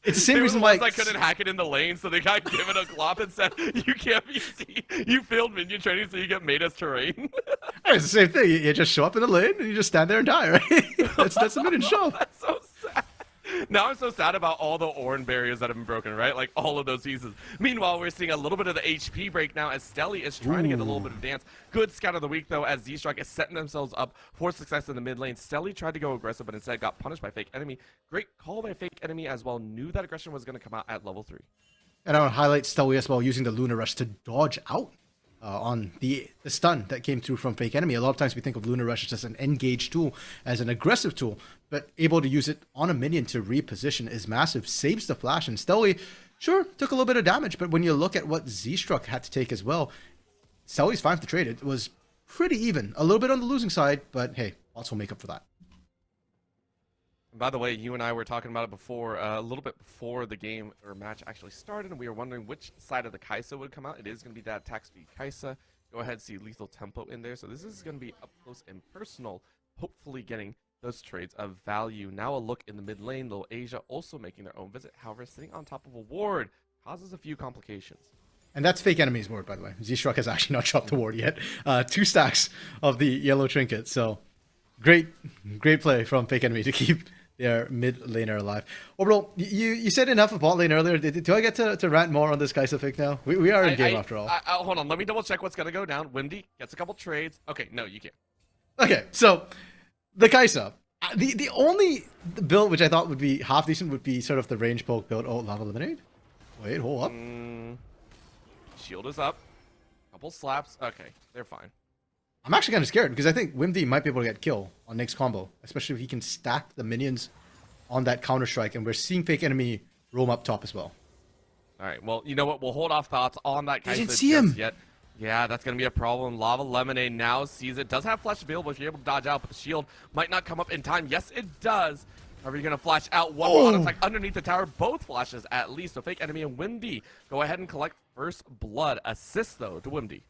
It's the same reason why I couldn't hack it in the lane, so they got given a cloth and said, "You can't be seen. You failed minion training, so you get made as terrain." It's the same thing. You just show up in the lane and you just stand there and die, right? That's a minion show. That's so sad. Now I'm so sad about all the Ornn barriers that have been broken, right? Like all of those pieces. Meanwhile, we're seeing a little bit of the HP break now as Stelly is trying to get a little bit of dance. Good scout of the week, though, as Z-Struck is setting themselves up for success in the mid lane. Stelly tried to go aggressive, but instead got punished by Fake Enemy. Great call by Fake Enemy as well. Knew that aggression was going to come out at level 3. And I want to highlight Stelly as well, using the Lunar Rush to dodge out on the stun that came through from Fake Enemy. A lot of times we think of Lunar Rush as just an engage tool, as an aggressive tool, but able to use it on a minion to reposition is massive. Saves the flash, and Stelly, sure, took a little bit of damage, but when you look at what Z-Struck had to take as well, Stelly's fine to trade. It was pretty even. A little bit on the losing side, but hey, bots will make up for that. By the way, you and I were talking about it before, a little bit before the game or match actually started, and we were wondering which side of the Kai'Sa would come out. It is going to be that attack speed Kai'Sa. Go ahead, see lethal tempo in there. So this is going to be up close and personal, hopefully getting those trades of value. Now a look in the mid lane. Little Asia also making their own visit. However, sitting on top of a ward causes a few complications. And that's Fake Enemy's ward, by the way. Z-Struck has actually not chopped the ward yet. 2 stacks of the yellow trinket. So great play from Fake Enemy to keep their mid laner alive. Orbital, you said enough of bot lane earlier. Do I get to rant more on this Kai'Sa pick now? We are in game after all. Hold on, let me double check what's going to go down. Wimdy gets a couple trades. Okay, no, you can't. Okay, so the Kai'Sa. The only build which I thought would be half decent would be sort of the range poke build. Oh, Lava Lemonade. Wait, hold up. Shield is up. Couple slaps. Okay, they're fine. I'm actually kind of scared because I think Wimdy might be able to get kill on Nick's combo, especially if he can stack the minions on that counter strike, and we're seeing fake enemy roam up top as well. All right. Well, you know what? We'll hold off thoughts on that. I didn't see him yet. Yeah, that's going to be a problem. Lava Lemonade now sees it. Does have flash available if you're able to dodge out, but the shield might not come up in time. Yes, it does. Are you going to flash out one more auto attack underneath the tower? Both flashes at least. So fake enemy and Wimdy go ahead and collect first blood. Assist, though, to Wimdy.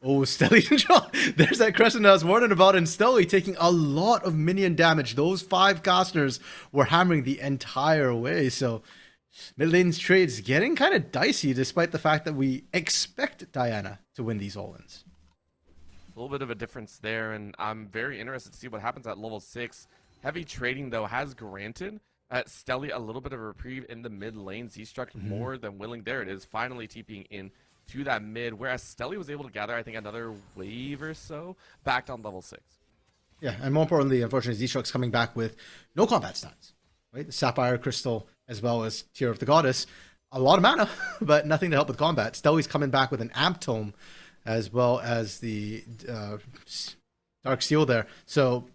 Oh, Stelly control. There's that crescent I was warning about, and Stelly taking a lot of minion damage. Those 5 casters were hammering the entire way, so mid lane's trade's getting kind of dicey despite the fact that we expect Diana to win these all-ins. A little bit of a difference there, and I'm very interested to see what happens at level 6. Heavy trading, though, has granted Stelly a little bit of a reprieve in the mid lane. Z-Struck more than willing. There it is, finally TPing in to that mid, whereas Stelly was able to gather, I think, another wave or so back on level 6. Yeah, and more importantly, unfortunately, Z-Struck's coming back with no combat stats, right? The Sapphire Crystal, as well as Tear of the Goddess. A lot of mana, but nothing to help with combat. Stelly's coming back with an Amp Tome, as well as the Dark Seal there. So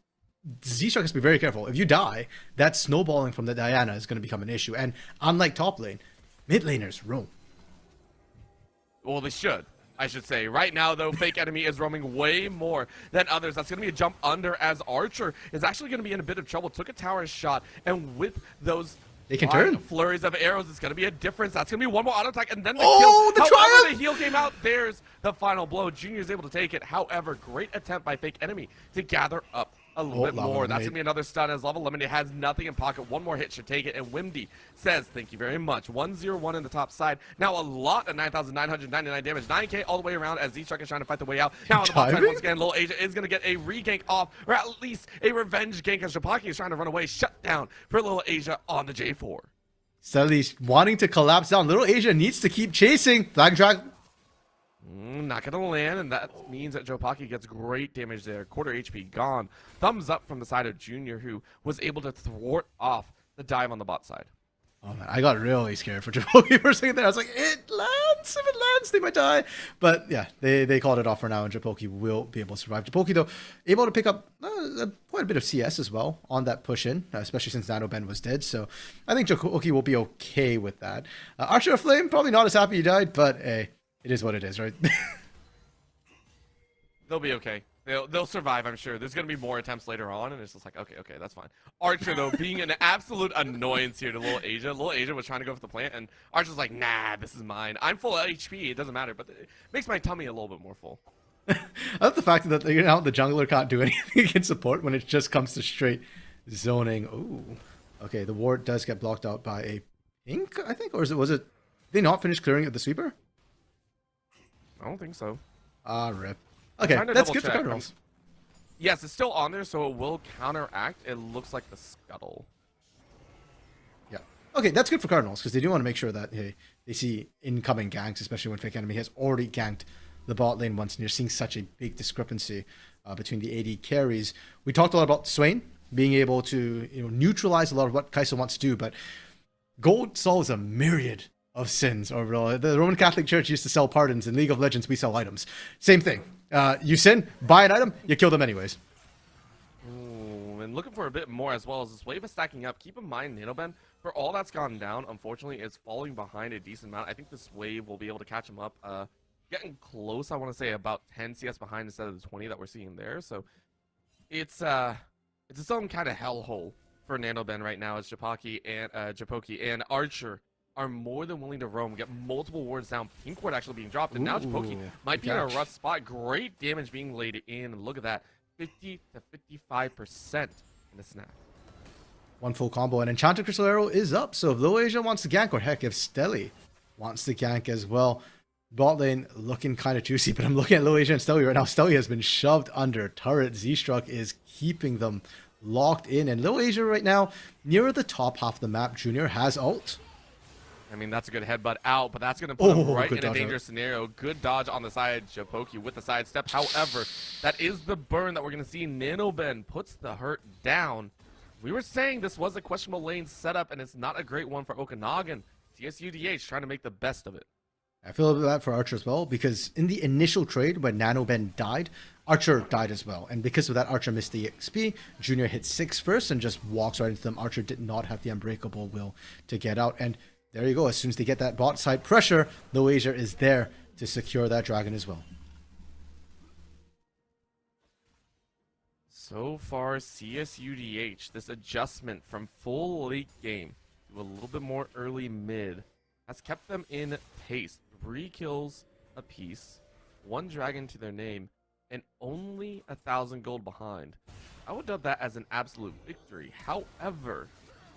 Z-Struck has to be very careful. If you die, that snowballing from the Diana is going to become an issue. And unlike top lane, mid laners roam. Well, they should, I should say. Right now, though, fake enemy is roaming way more than others. That's going to be a jump under as Archer is actually going to be in a bit of trouble. Took a tower shot, and with those they can turn flurries of arrows, it's going to be a difference. That's going to be one more auto attack, and then the kill. The triumph! The heal came out. There's the final blow. Junior is able to take it. However, great attempt by fake enemy to gather up a little bit more. That's going to be another stun as Lava Lemonade has nothing in pocket. One more hit should take it, and Wimdy says, thank you very much. 1-0-1 in the top side. Now a lot of 9,999 damage. 9k all the way around as Z-Struck is trying to fight the way out. Now on the bottom side, once again, Lil Asia is going to get a re-gank off, or at least a revenge gank as Japaki is trying to run away. Shut down for Lil Asia on the J4. Stelly's wanting to collapse down. Little Asia needs to keep chasing. Flag track. Not going to land, and that means that Jopaki gets great damage there. Quarter HP gone. Thumbs up from the side of Junior, who was able to thwart off the dive on the bot side. Oh man, I got really scared for Jopaki for a second there. I was like, it lands. If it lands, they might die. But yeah, they called it off for now, and Jopaki will be able to survive. Jopaki, though, able to pick up quite a bit of CS as well on that push in, especially since Nano Ben was dead. So I think Jopaki will be okay with that. Archer of Flame, probably not as happy he died, but hey, it is what it is, right? They'll be okay. They'll survive, I'm sure. There's going to be more attempts later on, and it's just like, okay, that's fine. Archer, though, being an absolute annoyance here to Lil Asia. Lil Asia was trying to go for the plant, and Archer's like, nah, this is mine. I'm full of HP. It doesn't matter, but it makes my tummy a little bit more full. I love the fact that the jungler can't do anything against support when it just comes to straight zoning. Ooh. Okay, the ward does get blocked out by a pink, I think, or was it? Did they not finish clearing of the sweeper? I don't think so. Rip. Okay, that's good for Cardinals. Yes, it's still on there, so it will counteract. It looks like the scuttle. Yeah. Okay, that's good for Cardinals, because they do want to make sure that, hey, they see incoming ganks, especially when fake enemy has already ganked the bot lane once, and you're seeing such a big discrepancy between the AD carries. We talked a lot about Swain being able to neutralize a lot of what Kai'Sa wants to do, but gold solves a myriad of sins. Orbital. The Roman Catholic Church used to sell pardons. In League of Legends, we sell items. Same thing. You sin, buy an item, you kill them anyways. Ooh, and looking for a bit more as well as this wave is stacking up. Keep in mind, Nanoben, for all that's gone down, unfortunately, is falling behind a decent amount. I think this wave will be able to catch him up. Getting close, I want to say about 10 CS behind instead of the 20 that we're seeing there. So it's its own kind of hellhole for Nanoben right now as Japoki and Archer are more than willing to roam, get multiple wards down. Pink ward actually being dropped, and now Japoki might be in a rough spot. Great damage being laid in. Look at that, 50 to 55% in the snap. One full combo, and Enchanted Crystal Arrow is up. So if Low Asia wants to gank, or heck, if Stelly wants to gank as well, bot lane looking kind of juicy. But I'm looking at Low Asia and Stelly right now. Stelly has been shoved under turret. Z-Struck is keeping them locked in, and Low Asia right now near the top half of the map. Junior has ult. I mean, that's a good headbutt out, but that's going to put him right good in a dodge dangerous scenario. Good dodge on the side. Japoki with the side step. However, that is the burn that we're going to see. NanoBen puts the hurt down. We were saying this was a questionable lane setup, and it's not a great one for Okanagan. CSUDH trying to make the best of it. I feel a bit bad for Archer as well, because in the initial trade when NanoBen died, Archer died as well. And because of that, Archer missed the XP. Junior hit 6 first and just walks right into them. Archer did not have the unbreakable will to get out. And there you go. As soon as they get that bot side pressure, LoAsia is there to secure that dragon as well. So far, CSUDH, this adjustment from full late game to a little bit more early mid has kept them in pace. 3 kills apiece, 1 dragon to their name, and only 1,000 gold behind. I would dub that as an absolute victory. However,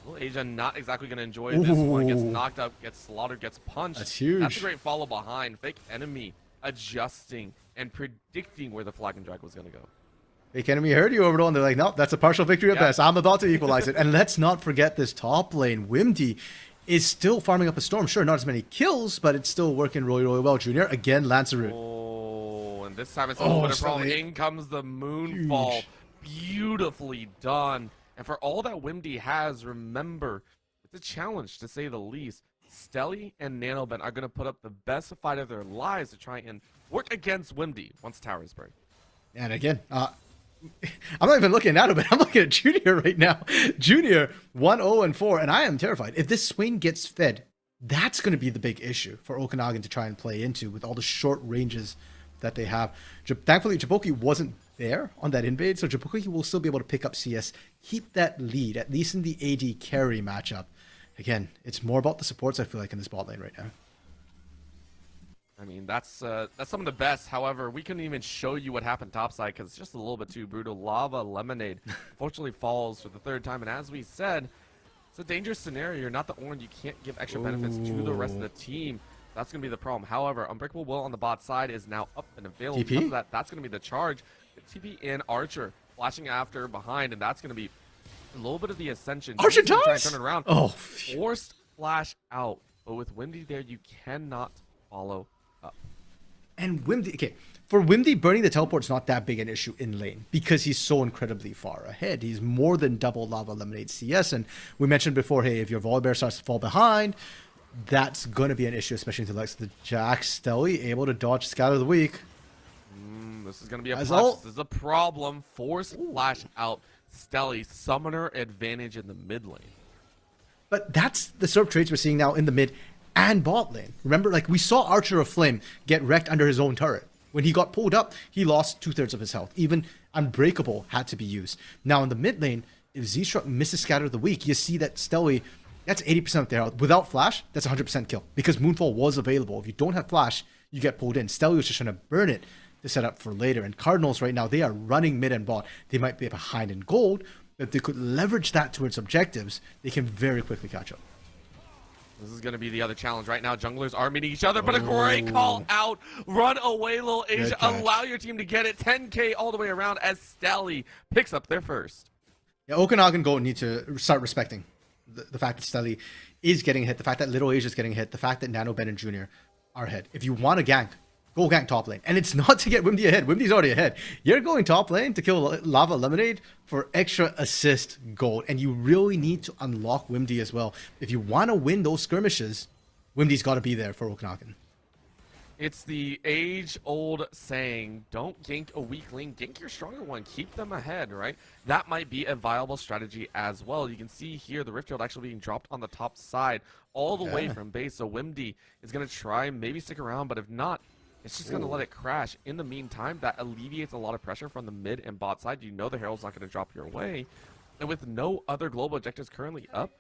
LoAsia not exactly going to enjoy this one. Gets knocked up, gets slaughtered, gets punched. That's huge. That's a great follow behind. Fake enemy adjusting and predicting where the flag and drag was going to go. Fake enemy heard you, Orbital, and they're like, nope, that's a partial victory at best. I'm about to equalize it. And let's not forget this top lane. Wimdy is still farming up a storm. Sure, not as many kills, but it's still working really, really well. Junior, again, lands a root. Oh, and this time it's a little bit of a problem. Sully. In comes the moonfall. Beautifully done. And for all that Wimdy has, remember, it's a challenge to say the least. Stelly and NanoBen are going to put up the best fight of their lives to try and work against Wimdy once towers break. And again, I'm not even looking at NanoBen. I'm looking at Junior right now. Junior 1-0-4, and I am terrified. If this Swain gets fed, that's going to be the big issue for Okanagan to try and play into with all the short ranges that they have. Thankfully, Japoki wasn't there on that invade, so Japoki will still be able to pick up CS, keep that lead, at least in the AD carry matchup. Again, it's more about the supports, I feel like, in this bot lane right now. I mean, that's some of the best. However, we couldn't even show you what happened topside because it's just a little bit too brutal. Lava Lemonade unfortunately falls for the 3rd time, and as we said, it's a dangerous scenario. You're not the Orange. You can't give extra benefits to the rest of the team. That's going to be the problem. However, Unbreakable Will on the bot side is now up and available. TP? Because of that, that's going to be the charge. TP in Archer, flashing after behind, and that's going to be a little bit of the ascension. Archer Try and dies? turn it around. Oh, Forced flash out. But with Wimdy there, you cannot follow up. and Wimdy, okay, for Wimdy, burning the teleport's not that big an issue in lane because he's so incredibly far ahead. He's more than double Lava Lemonade CS, and we mentioned before, hey, if your Volibear starts to fall behind, that's going to be an issue, especially into the likes of the Jack Stelly, able to dodge Scatter of the Week. This is going to be a As punch. all- This is a problem. Force flash out. Stelly, summoner advantage in the mid lane. But that's the sort of trades we're seeing now in the mid and bot lane. Remember, like, we saw Archer of Flame get wrecked under his own turret. When he got pulled up, he lost 2/3 of his health. Even Unbreakable had to be used. Now in the mid lane, if Z-Struck misses Scatter of the Week, you see that Stelly, that's 80% of their health. Without Flash, that's 100% kill. Because Moonfall was available. If you don't have Flash, you get pulled in. Stelly was just trying to burn it to set up for later. And Cardinals right now, they are running mid and bot. They might be behind in gold, but if they could leverage that towards objectives, they can very quickly catch up. This is going to be the other challenge. Right now, junglers are meeting each other, but a great call out. Run away, Lil Asia. catch. Allow your team to get it. 10K all the way around as Stelly picks up their first. Yeah, Okanagan Gold need to start respecting the fact that Stelly is getting hit, the fact that Little Asia is getting hit, the fact that NanoBen and Junior are ahead. If you want to gank, go gank top lane. And it's not to get Wimdy ahead. Wimdy's already ahead. You're going top lane to kill Lava Lemonade for extra assist gold. And you really need to unlock Wimdy as well. If you want to win those skirmishes, Wimdy's got to be there for Okanagan. It's the age-old saying, don't gank a weak lane, gank your stronger one, keep them ahead, right? That might be a viable strategy as well. You can see here the Rift Shield actually being dropped on the top side all the way from base. So Wimdy is going to try, maybe stick around, but if not, it's just going to let it crash. In the meantime, that alleviates a lot of pressure from the mid and bot side. You know the Herald's not going to drop your way. And with no other global objectives currently up,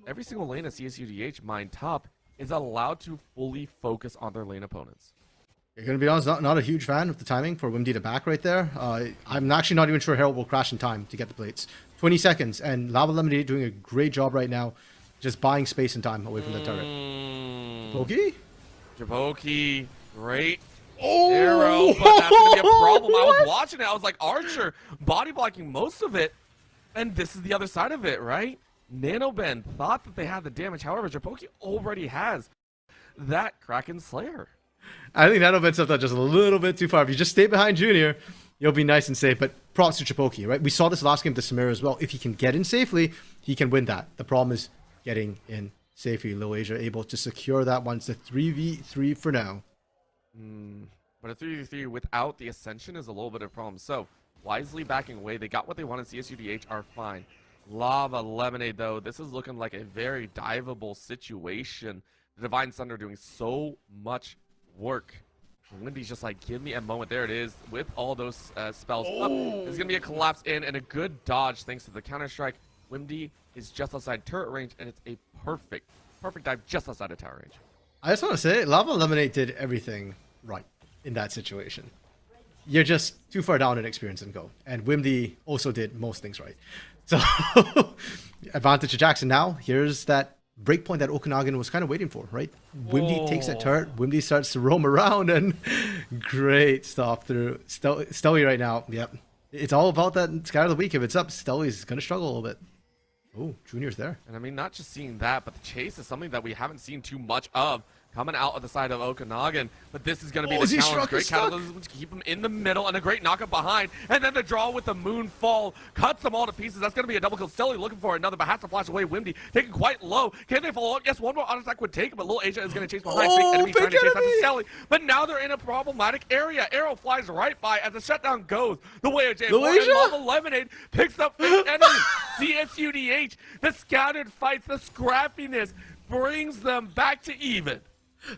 every single lane at CSUDH, mine top, is allowed to fully focus on their lane opponents. You're going to be honest, not a huge fan of the timing for Wimdy to back right there. I'm actually not even sure Herald will crash in time to get the plates. 20 seconds, and Lava Lemonade doing a great job right now, just buying space and time away from the turret. Pokey? Japoki, great arrow, but that's going to be a problem. I was watching it. I was like, Archer, body blocking most of it, and this is the other side of it, right? NanoBen thought that they had the damage. However, Japoki already has that Kraken Slayer. I think NanoBen stepped out just a little bit too far. If you just stay behind Junior, you'll be nice and safe. But props to Japoki, right? We saw this last game to Samira as well. If he can get in safely, he can win that. The problem is getting in safely. Lil Asia able to secure that one. It's a 3v3 for now. But a 3v3 without the Ascension is a little bit of a problem. So, wisely backing away. They got what they wanted. CSUDH are fine. Lava Lemonade, though. This is looking like a very diveable situation. The Divine Thunder doing so much work. Windy's just like, give me a moment. There it is with all those spells up. There's going to be a collapse in and a good dodge thanks to the Counter-Strike. Windy is just outside turret range, and it's a perfect dive just outside of tower range. I just want to say, Lava Lemonade did everything right in that situation. You're just too far down in experience and go. And Wimdy also did most things right. So, advantage to Jackson now. Here's that breakpoint that Okanagan was kind of waiting for, right? Wimdy takes that turret. Wimdy starts to roam around, and great stop through. Stewie right now, yep. It's all about that Sky of the Week. If it's up, Stewie's going to struggle a little bit. Oh, Junior's there. And I mean, not just seeing that, but the chase is something that we haven't seen too much of coming out of the side of Okanagan. But this is going to be the challenge. Great catalyst to keep him in the middle, and a great knockup behind. And then the draw with the Moonfall cuts them all to pieces. That's going to be a double kill. Stelly looking for another, but has to flash away. Wimdy taken quite low. Can they follow up? Yes, one more auto attack would take him, but Lil Asia is going to chase behind. Big enemy trying to chase after Stelly. But now they're in a problematic area. Arrow flies right by as the shutdown goes the way of J4. And Lava Lemonade picks up fake enemy. CSUDH, the scattered fights, the scrappiness brings them back to even.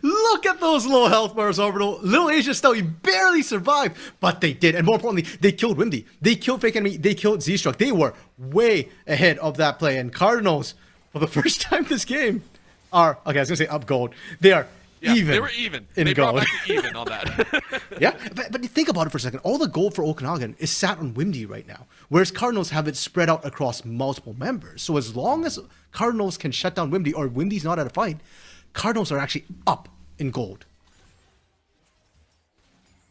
Look at those low health bars, Orbital. Lil Asia Stewie barely survived, but they did. And more importantly, they killed Windy. They killed Fake Enemy. They killed Z-Struck. They were way ahead of that play. And Cardinals, for the first time this game, are, okay, I was going to say up gold. They are even. They were even. They brought gold. back to even on that. Yeah, but think about it for a second. All the gold for Okanagan is sat on Windy right now, whereas Cardinals have it spread out across multiple members. So as long as Cardinals can shut down Windy, or Windy's not at a fight, Cardinals are actually up in gold.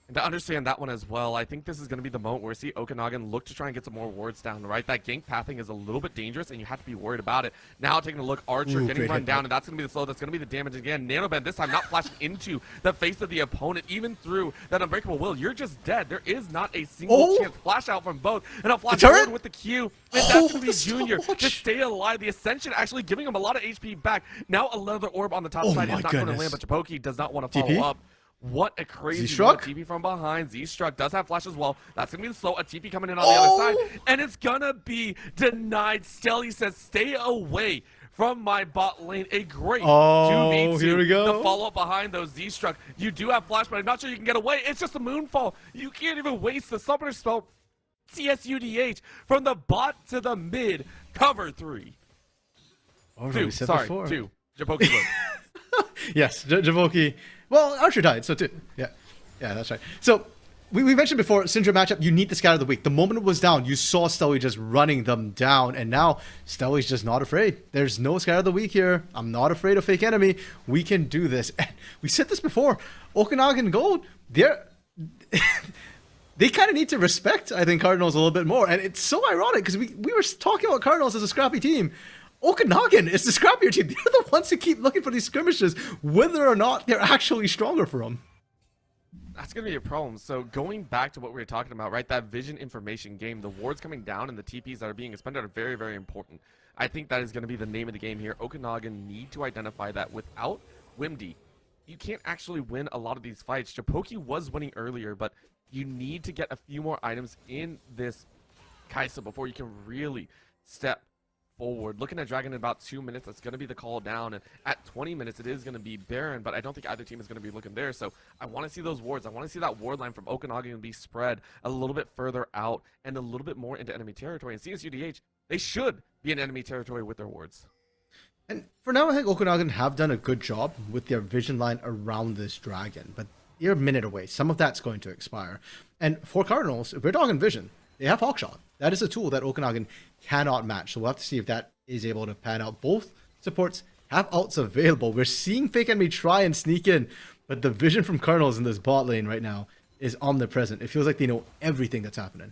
And to understand that one as well, I think this is going to be the moment where we see Okanagan look to try and get some more wards down, right? That gank pathing is a little bit dangerous, and you have to be worried about it. Now taking a look, Archer getting run down, and that's going to be the slow. That's going to be the damage again. NanoBen this time not flashing into the face of the opponent, even through that Unbreakable Will. You're just dead. There is not a single chance. Flash out from both, and a flash forward with the Q. And that's going to be Junior to stay alive. The Ascension actually giving him a lot of HP back. Now another orb on the top side is not going to land, but Japoki does not want to follow up. What a crazy TP from behind. Z-Struck does have flash as well. That's going to be the slow. A TP coming in on the other side. And it's going to be denied. Stelly says, stay away from my bot lane. A great 2v2. Here we go. The follow-up behind those Z-Struck. You do have flash, but I'm not sure you can get away. It's just a Moonfall. You can't even waste the Summoner spell. CSUDH from the bot to the mid. Cover 3. Two. Japoki win. Yes, Japoki. Well, Archer died, so 2. Yeah, that's right. So we mentioned before, Syndrome matchup, you need the Scatter of the Week. The moment it was down, you saw Stelly just running them down, and now Stelly's just not afraid. There's no Scatter of the Week here. I'm not afraid of Fake Enemy. We can do this. And we said this before. Okanagan Gold, they kind of need to respect, I think, Cardinals a little bit more. And it's so ironic because we were talking about Cardinals as a scrappy team. Okanagan is the scrappier team. They're the ones who keep looking for these skirmishes, whether or not they're actually stronger for them. That's going to be a problem. So going back to what we were talking about, right, that vision information game, the wards coming down and the TPs that are being expended are very, very important. I think that is going to be the name of the game here. Okanagan need to identify that without Wimdy, you can't actually win a lot of these fights. Japoki was winning earlier, but you need to get a few more items in this Kaisa before you can really step forward. Looking at Dragon in about 2 minutes, that's going to be the call down, and at 20 minutes it is going to be Baron, but I don't think either team is going to be looking there. So I want to see those wards. I want to see that ward line from Okanagan be spread a little bit further out and a little bit more into enemy territory. And CSUDH, they should be in enemy territory with their wards. And for now, I think Okanagan have done a good job with their vision line around this Dragon, but you're a minute away. Some of that's going to expire. And for Cardinals, if we're talking vision, they have Hawkshot. That is a tool that Okanagan cannot match. So we'll have to see if that is able to pan out. Both supports have ults available. We're seeing Fake Enemy try and sneak in, but the vision from Cardinals in this bot lane right now is omnipresent. It feels like they know everything that's happening.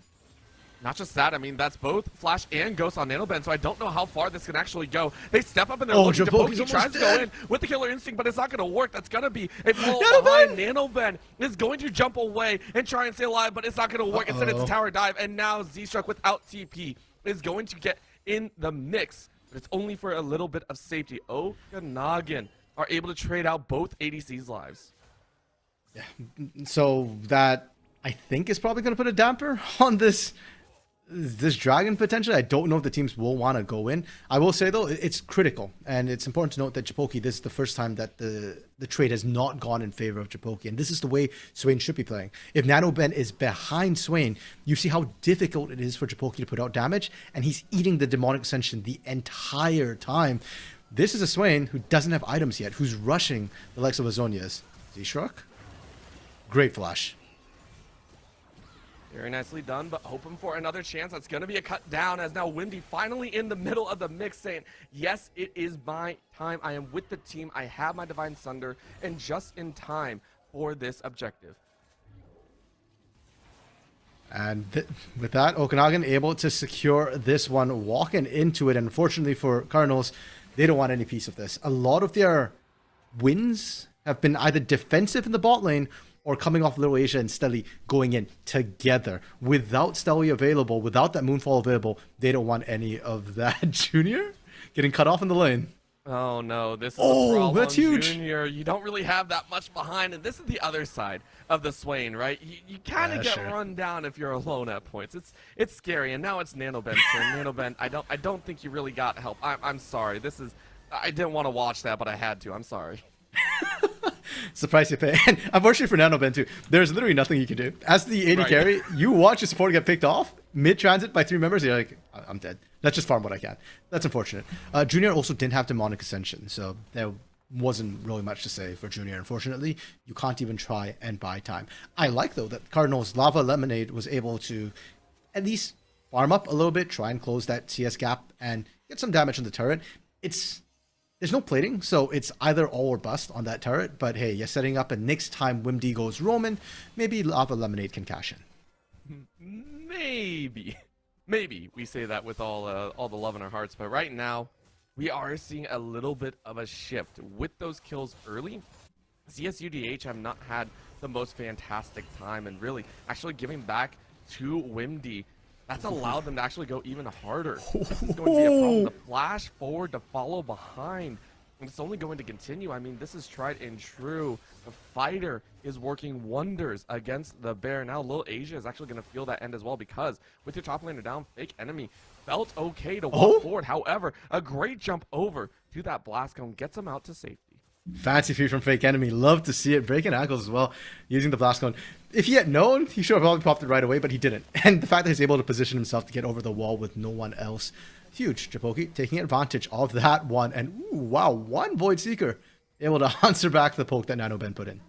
Not just that, I mean, that's both Flash and Ghost on NanoBen, so I don't know how far this can actually go. They step up and they're looking. Japoki's Japoki tries to go in with the Killer Instinct, but it's not going to work. That's going to be a fall behind. NanoBen is going to jump away and try and stay alive, but it's not going to work. Instead, it's a tower dive, and now Z-Struck without TP is going to get in the mix, but it's only for a little bit of safety. Okanagan are able to trade out both ADC's lives. Yeah, so that I think is probably going to put a damper on this dragon potentially. I don't know if the teams will want to go in. I will say though, it's critical, and it's important to note that Japoki, this is the first time that the trade has not gone in favor of Japoki, and this is the way Swain should be playing. If NanoBen is behind Swain, you see how difficult it is for Japoki to put out damage, and he's eating the Demonic Ascension the entire time. This is a Swain who doesn't have items yet, who's rushing the likes of Azonias. Z-Shrug? Great flash. Very nicely done, but hoping for another chance. That's going to be a cut down as now Windy finally in the middle of the mix saying, yes, it is my time. I am with the team. I have my Divine Sunder, and just in time for this objective. And with that, Okanagan able to secure this one, walking into it. Unfortunately for Cardinals, they don't want any piece of this. A lot of their wins have been either defensive in the bot lane or coming off Little Asia and Stelly going in together. Without Stelly available, without that Moonfall available, they don't want any of that. Junior getting cut off in the lane. Oh no, this is a problem, that's huge. Junior. You don't really have that much behind, and this is the other side of the Swain, right? You kind of get run down if you're alone at points. It's scary, and now it's NanoBen's turn. NanoBen, I don't think you really got help. I'm sorry. I didn't want to watch that, but I had to. I'm sorry. It's the price you pay. And unfortunately for NanoBen too, there's literally nothing you can do. As the AD carry, you watch your support get picked off mid-transit by 3 members, you're like, I'm dead. Let's just farm what I can. That's unfortunate. Junior also didn't have Demonic Ascension, so there wasn't really much to say for Junior, unfortunately. You can't even try and buy time. I like, though, that Cardinals' Lava Lemonade was able to at least farm up a little bit, try and close that CS gap, and get some damage on the turret. There's no plating, so it's either all or bust on that turret. But hey, you're setting up, and next time Wimdy goes Roman, maybe Lava Lemonade can cash in. Maybe we say that with all the love in our hearts. But right now, we are seeing a little bit of a shift with those kills early. CSUDH have not had the most fantastic time, and really actually giving back to Wimdy. That's allowed them to actually go even harder. This is going to be a problem. The flash forward to follow behind, and it's only going to continue. I mean, this is tried and true. The fighter is working wonders against the bear. Now Lil Asia is actually going to feel that end as well, because with your top laner down, Fake Enemy felt okay to walk forward. However, a great jump over to that blast cone gets him out to safety. Fancy feed from Fake Enemy. Love to see it. Breaking ankles as well, using the blast cone. If he had known, he should have probably popped it right away, but he didn't. And the fact that he's able to position himself to get over the wall with no one else, huge. Japoki taking advantage of that one. And ooh, wow, one Void Seeker able to answer back the poke that NanoBen put in.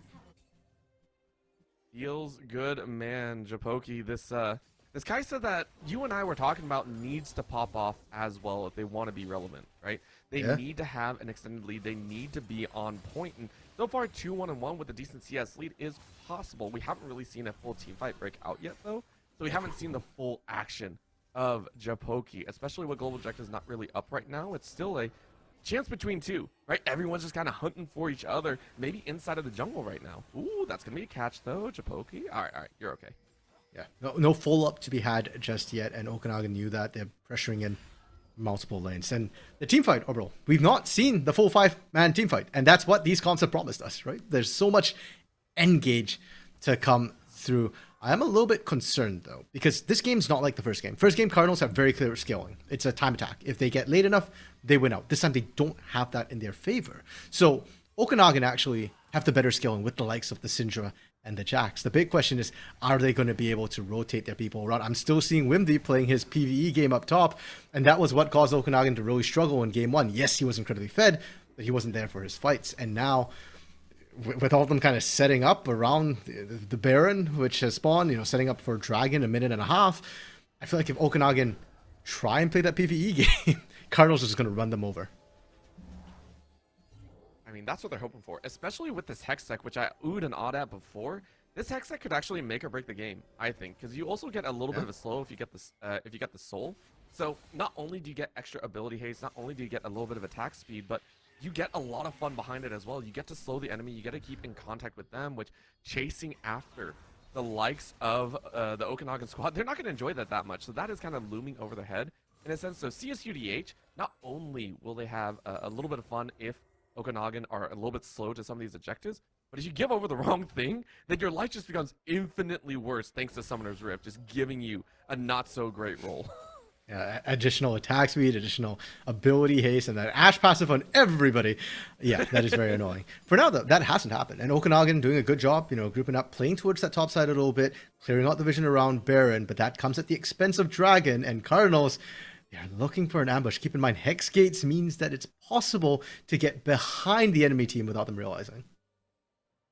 Feels good, man. Japoki, this Kaisa that you and I were talking about needs to pop off as well if they want to be relevant, right? They need to have an extended lead. They need to be on point. And so far, 2-1-1 with a decent CS lead is possible. We haven't really seen a full team fight break out yet, though. So we haven't seen the full action of Japoki, especially with Global Objectives not really up right now. It's still a chance between two, right? Everyone's just kind of hunting for each other, maybe inside of the jungle right now. Ooh, that's going to be a catch, though, Japoki. All right, you're okay. Yeah, no full up to be had just yet, and Okanagan knew that. They're pressuring in multiple lanes. And the team fight, Orbital, we've not seen the full 5-man team fight, and that's what these comps have promised us, right? There's so much engage to come through. I am a little bit concerned, though, because this game's not like the first game. First game, Cardinals have very clear scaling. It's a time attack. If they get late enough, they win out. This time, they don't have that in their favor. So Okanagan actually have the better scaling with the likes of the Syndra and the Jax. The big question is, are they going to be able to rotate their people around? I'm still seeing Wimdy playing his PvE game up top, and that was what caused Okanagan to really struggle in game 1. Yes, he was incredibly fed, but he wasn't there for his fights. And now, with all of them kind of setting up around the Baron, which has spawned, setting up for Dragon a minute and a half, I feel like if Okanagan try and play that PvE game, Cardinals are just going to run them over. I mean, that's what they're hoping for, especially with this Hex Tech, which I oohed and awed at before. This hex set could actually make or break the game, I think, because you also get a little bit of a slow if you get this if you get the soul. So not only do you get extra ability haste, not only do you get a little bit of attack speed, but you get a lot of fun behind it as well. You get to slow the enemy, you get to keep in contact with them, which chasing after the likes of the Okanagan squad, they're not going to enjoy that much. So that is kind of looming over their head in a sense. So CSUDH, not only will they have a little bit of fun if Okanagan are a little bit slow to some of these objectives, but if you give over the wrong thing, then your life just becomes infinitely worse thanks to Summoner's Rift, just giving you a not so great roll. Yeah, additional attack speed, additional ability haste, and that Ash passive on everybody. Yeah, that is very annoying. For now, though, that hasn't happened. And Okanagan doing a good job, you know, grouping up, playing towards that top side a little bit, clearing out the vision around Baron, but that comes at the expense of Dragon and Cardinals. They're looking for an ambush. Keep in mind, Hex Gates means that it's possible to get behind the enemy team without them realizing.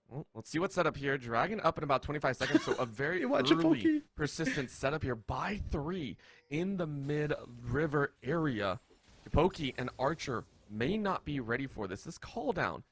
Well, let's see what's set up here. Dragon up in about 25 seconds, so a very early persistent setup here by 3 in the mid-river area. Japoki and Archer may not be ready for this. This call down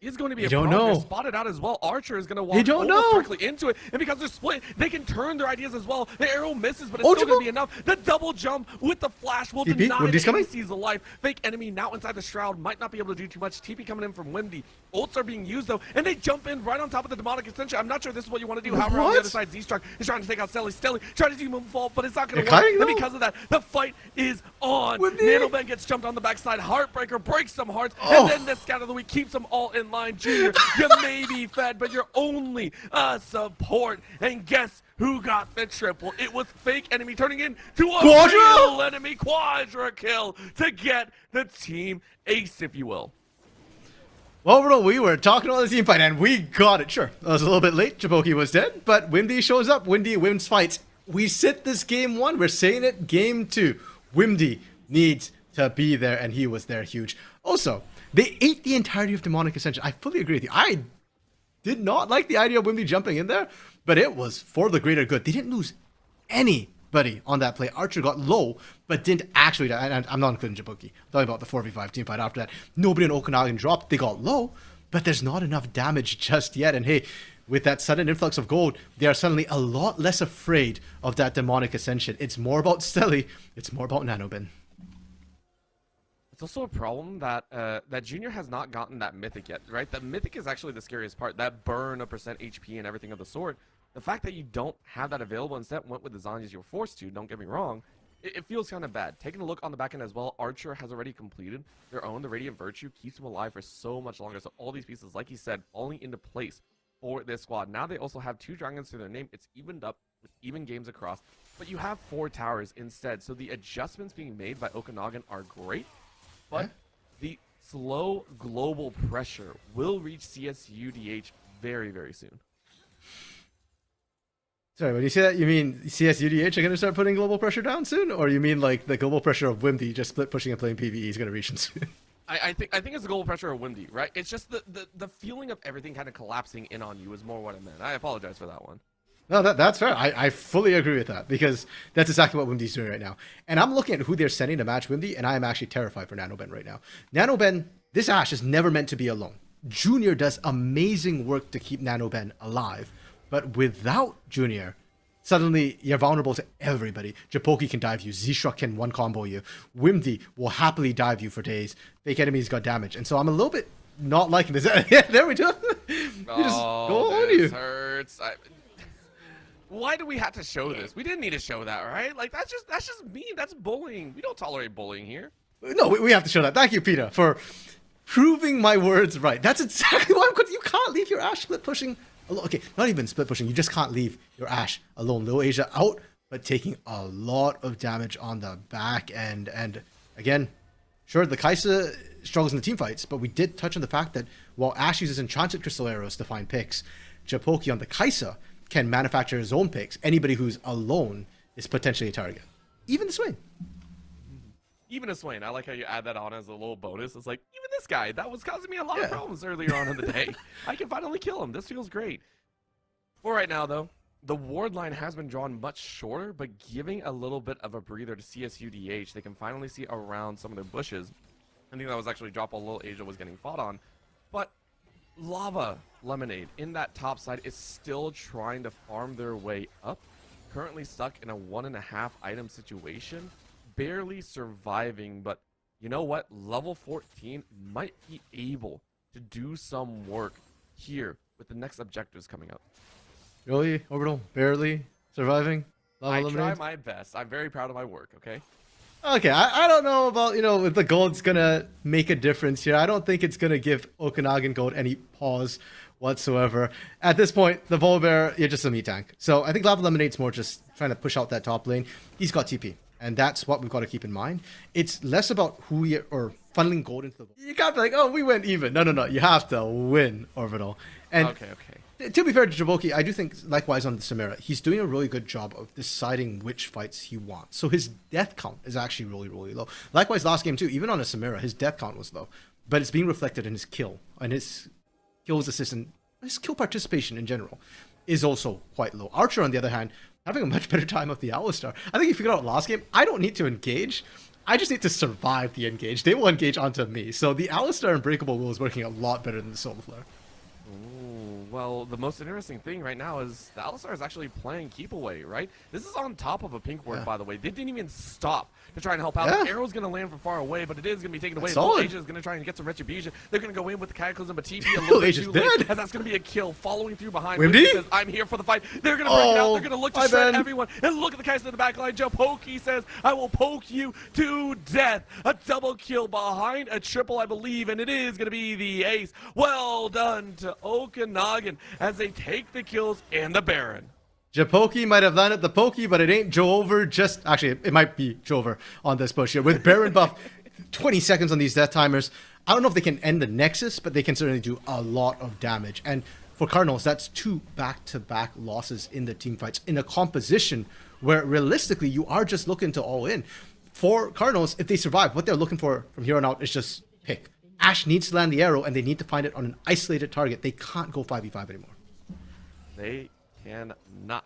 is going to be a problem. They're spotted out as well. Archer is going to walk almost directly into it, and because they're split, they can turn their ideas as well. The arrow misses, but it's still going to be enough. The double jump with the flash will deny the NECC's life. Fake enemy now inside the shroud, might not be able to do too much. TP coming in from Windy. Ults are being used though, and they jump in right on top of the demonic extension. I'm not sure this is what you want to do. However, on the other side, Z-Struck is trying to take out Stelly. Stelly trying to do him fall, but it's not going to work. And because of that, the fight is on. NanoBen gets jumped on the backside. Heartbreaker breaks some hearts, and then the Scout of the Week keeps them all in line. Junior, you may be fed, but you're only a support. And guess who got the triple? It was fake enemy turning into a real enemy. Quadra kill to get the team ace, if you will. Well, we were talking about the team fight, and we got it. Sure, it was a little bit late. Japoki was dead, but Windy shows up. Windy wins fights. We sit this game 1. We're saying it game 2. Windy needs to be there, and he was there huge. Also, they ate the entirety of Demonic Ascension. I fully agree with you. I did not like the idea of Windy jumping in there, but it was for the greater good. They didn't lose anybody on that play. Archer got low, but didn't actually die. And I'm not including Japoki. I'm talking about the 4v5 team fight after that. Nobody in Okanagan dropped. They got low, but there's not enough damage just yet. And hey, with that sudden influx of gold, they are suddenly a lot less afraid of that Demonic Ascension. It's more about Stelly. It's more about NanoBen. It's also a problem that that Junior has not gotten that Mythic yet, right? The Mythic is actually the scariest part. That burn of percent HP and everything of the sort. The fact that you don't have that available instead went with the Zanyas you were forced to, don't get me wrong. It feels kind of bad. Taking a look on the back end as well, Archer has already completed their own. The Radiant Virtue keeps him alive for so much longer. So all these pieces, like he said, falling into place for this squad. Now they also have 2 dragons to their name. It's evened up with even games across. But you have 4 towers instead. So the adjustments being made by Okanagan are great. But the slow global pressure will reach CSUDH very, very soon. Sorry, when you say that, you mean CSUDH are going to start putting global pressure down soon? Or you mean like the global pressure of Windy just split pushing and playing PvE is going to reach them soon? I think it's the global pressure of Windy, right? It's just the feeling of everything kind of collapsing in on you is more what I meant. I apologize for that one. No, that's fair. I fully agree with that because that's exactly what Windy's doing right now. And I'm looking at who they're sending to match Windy, and I am actually terrified for NanoBen right now. NanoBen, this Ashe is never meant to be alone. Junior does amazing work to keep NanoBen alive, but without Junior, suddenly you're vulnerable to everybody. Japoki can dive you, Z-Struck can one combo you, Windy will happily dive you for days. Fake enemies got damage, and so I'm a little bit not liking this. Yeah, there we go. You just go on you. Hurts. Why do we have to show this? We didn't need to show that, right? Like that's just mean. That's bullying. We don't tolerate bullying here. No, we have to show that. Thank you, Peter, for proving my words right. That's exactly why you can't leave your Ashe split pushing alone. Okay, not even split pushing. You just can't leave your Ashe alone. Lil Asia out, but taking a lot of damage on the back end. And again, sure, the Kaisa struggles in the team fights, but we did touch on the fact that while Ashe uses enchanted crystal arrows to find picks, Japoki on the Kaisa can manufacture his own picks. Anybody who's alone is potentially a target. Even the Swain. Even a Swain. I like how you add that on as a little bonus. It's like, even this guy, that was causing me a lot of problems earlier on in the day. I can finally kill him. This feels great. For right now, though, the ward line has been drawn much shorter, but giving a little bit of a breather to CSUDH. They can finally see around some of their bushes. I think that was actually drop while Lil Asia was getting fought on. But Lava Lemonade in that top side is still trying to farm their way up. Currently stuck in a 1.5 item situation. Barely surviving, but you know what? Level 14 might be able to do some work here with the next objectives coming up. Really, Orbital? Barely surviving? I try my best. I'm very proud of my work, okay? Okay, I don't know about, if the gold's gonna make a difference here. I don't think it's gonna give Okanagan Gold any pause whatsoever. At this point, the Volibear, you're just a meat tank. So I think Lava Lemonade's more just trying to push out that top lane. He's got TP, and that's what we've got to keep in mind. It's less about who you or funneling gold into the gold. You can't be like, oh, we went even. No. You have to win, Orbital. And okay. To be fair to Jaboki, I do think, likewise on the Samira, he's doing a really good job of deciding which fights he wants. So his death count is actually really, really low. Likewise, last game too, even on a Samira, his death count was low. But it's being reflected in his kill. And his kills assistant, his kill participation in general is also quite low. Archer, on the other hand, having a much better time of the Alistar. I think he figured out last game, I don't need to engage. I just need to survive the engage. They will engage onto me. So the Alistar Unbreakable Will is working a lot better than the Solar Flare. Well, the most interesting thing right now is the Alistar is actually playing keep away, right? This is on top of a pink ward, by the way. They didn't even stop to try and help out. Yeah. The arrow's going to land from far away, but it is going to be taken away. Solid. Asia is going to try and get some retribution. They're going to go in with the Cataclysm, but TP a Lil little bit Asia's too dead. late, as that's going to be a kill following through behind. Wimdy? Says, I'm here for the fight. They're going to break it out. They're going to look to shred everyone. And look at the guys in the back line. Japoki says, I will poke you to death. A double kill behind a triple, I believe, and it is going to be the ace. Well done to Okanagan as they take the kills and the Baron. Japoki might have landed the pokey, but it ain't Joe Over. Actually, it might be Joe Over on this push here. With Baron buff, 20 seconds on these death timers. I don't know if they can end the Nexus, but they can certainly do a lot of damage. And for Cardinals, that's 2 back-to-back losses in the team fights in a composition where realistically you are just looking to all in. For Cardinals, if they survive, what they're looking for from here on out is just pick. Ashe needs to land the arrow, and they need to find it on an isolated target. They can't go 5v5 anymore. They cannot.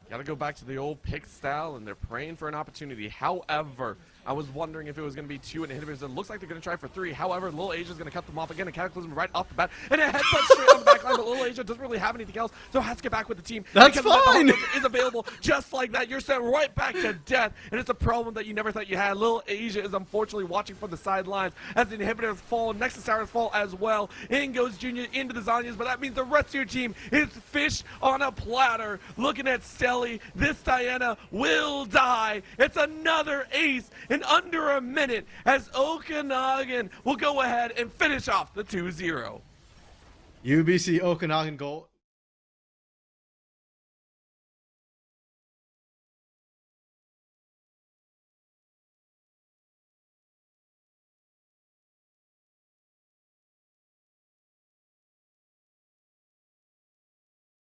Gotta go back to the old pick style, and they're praying for an opportunity. However, I was wondering if it was going to be 2 inhibitors. It looks like they're going to try for 3. However, Lil Asia's going to cut them off again. A Cataclysm right off the bat. And a headbutt straight on the back line. But Lil Asia doesn't really have anything else, so has to get back with the team. That's fine. Is available just like that. You're sent right back to death. And it's a problem that you never thought you had. Lil Asia is unfortunately watching from the sidelines as the inhibitors fall. Nexus Towers fall as well. In goes Junior into the Zanyas, but that means the rest of your team is fish on a platter. Looking at Stelly, this Diana will die. It's another ace in under a minute as Okanagan will go ahead and finish off the 2-0. UBC Okanagan goal.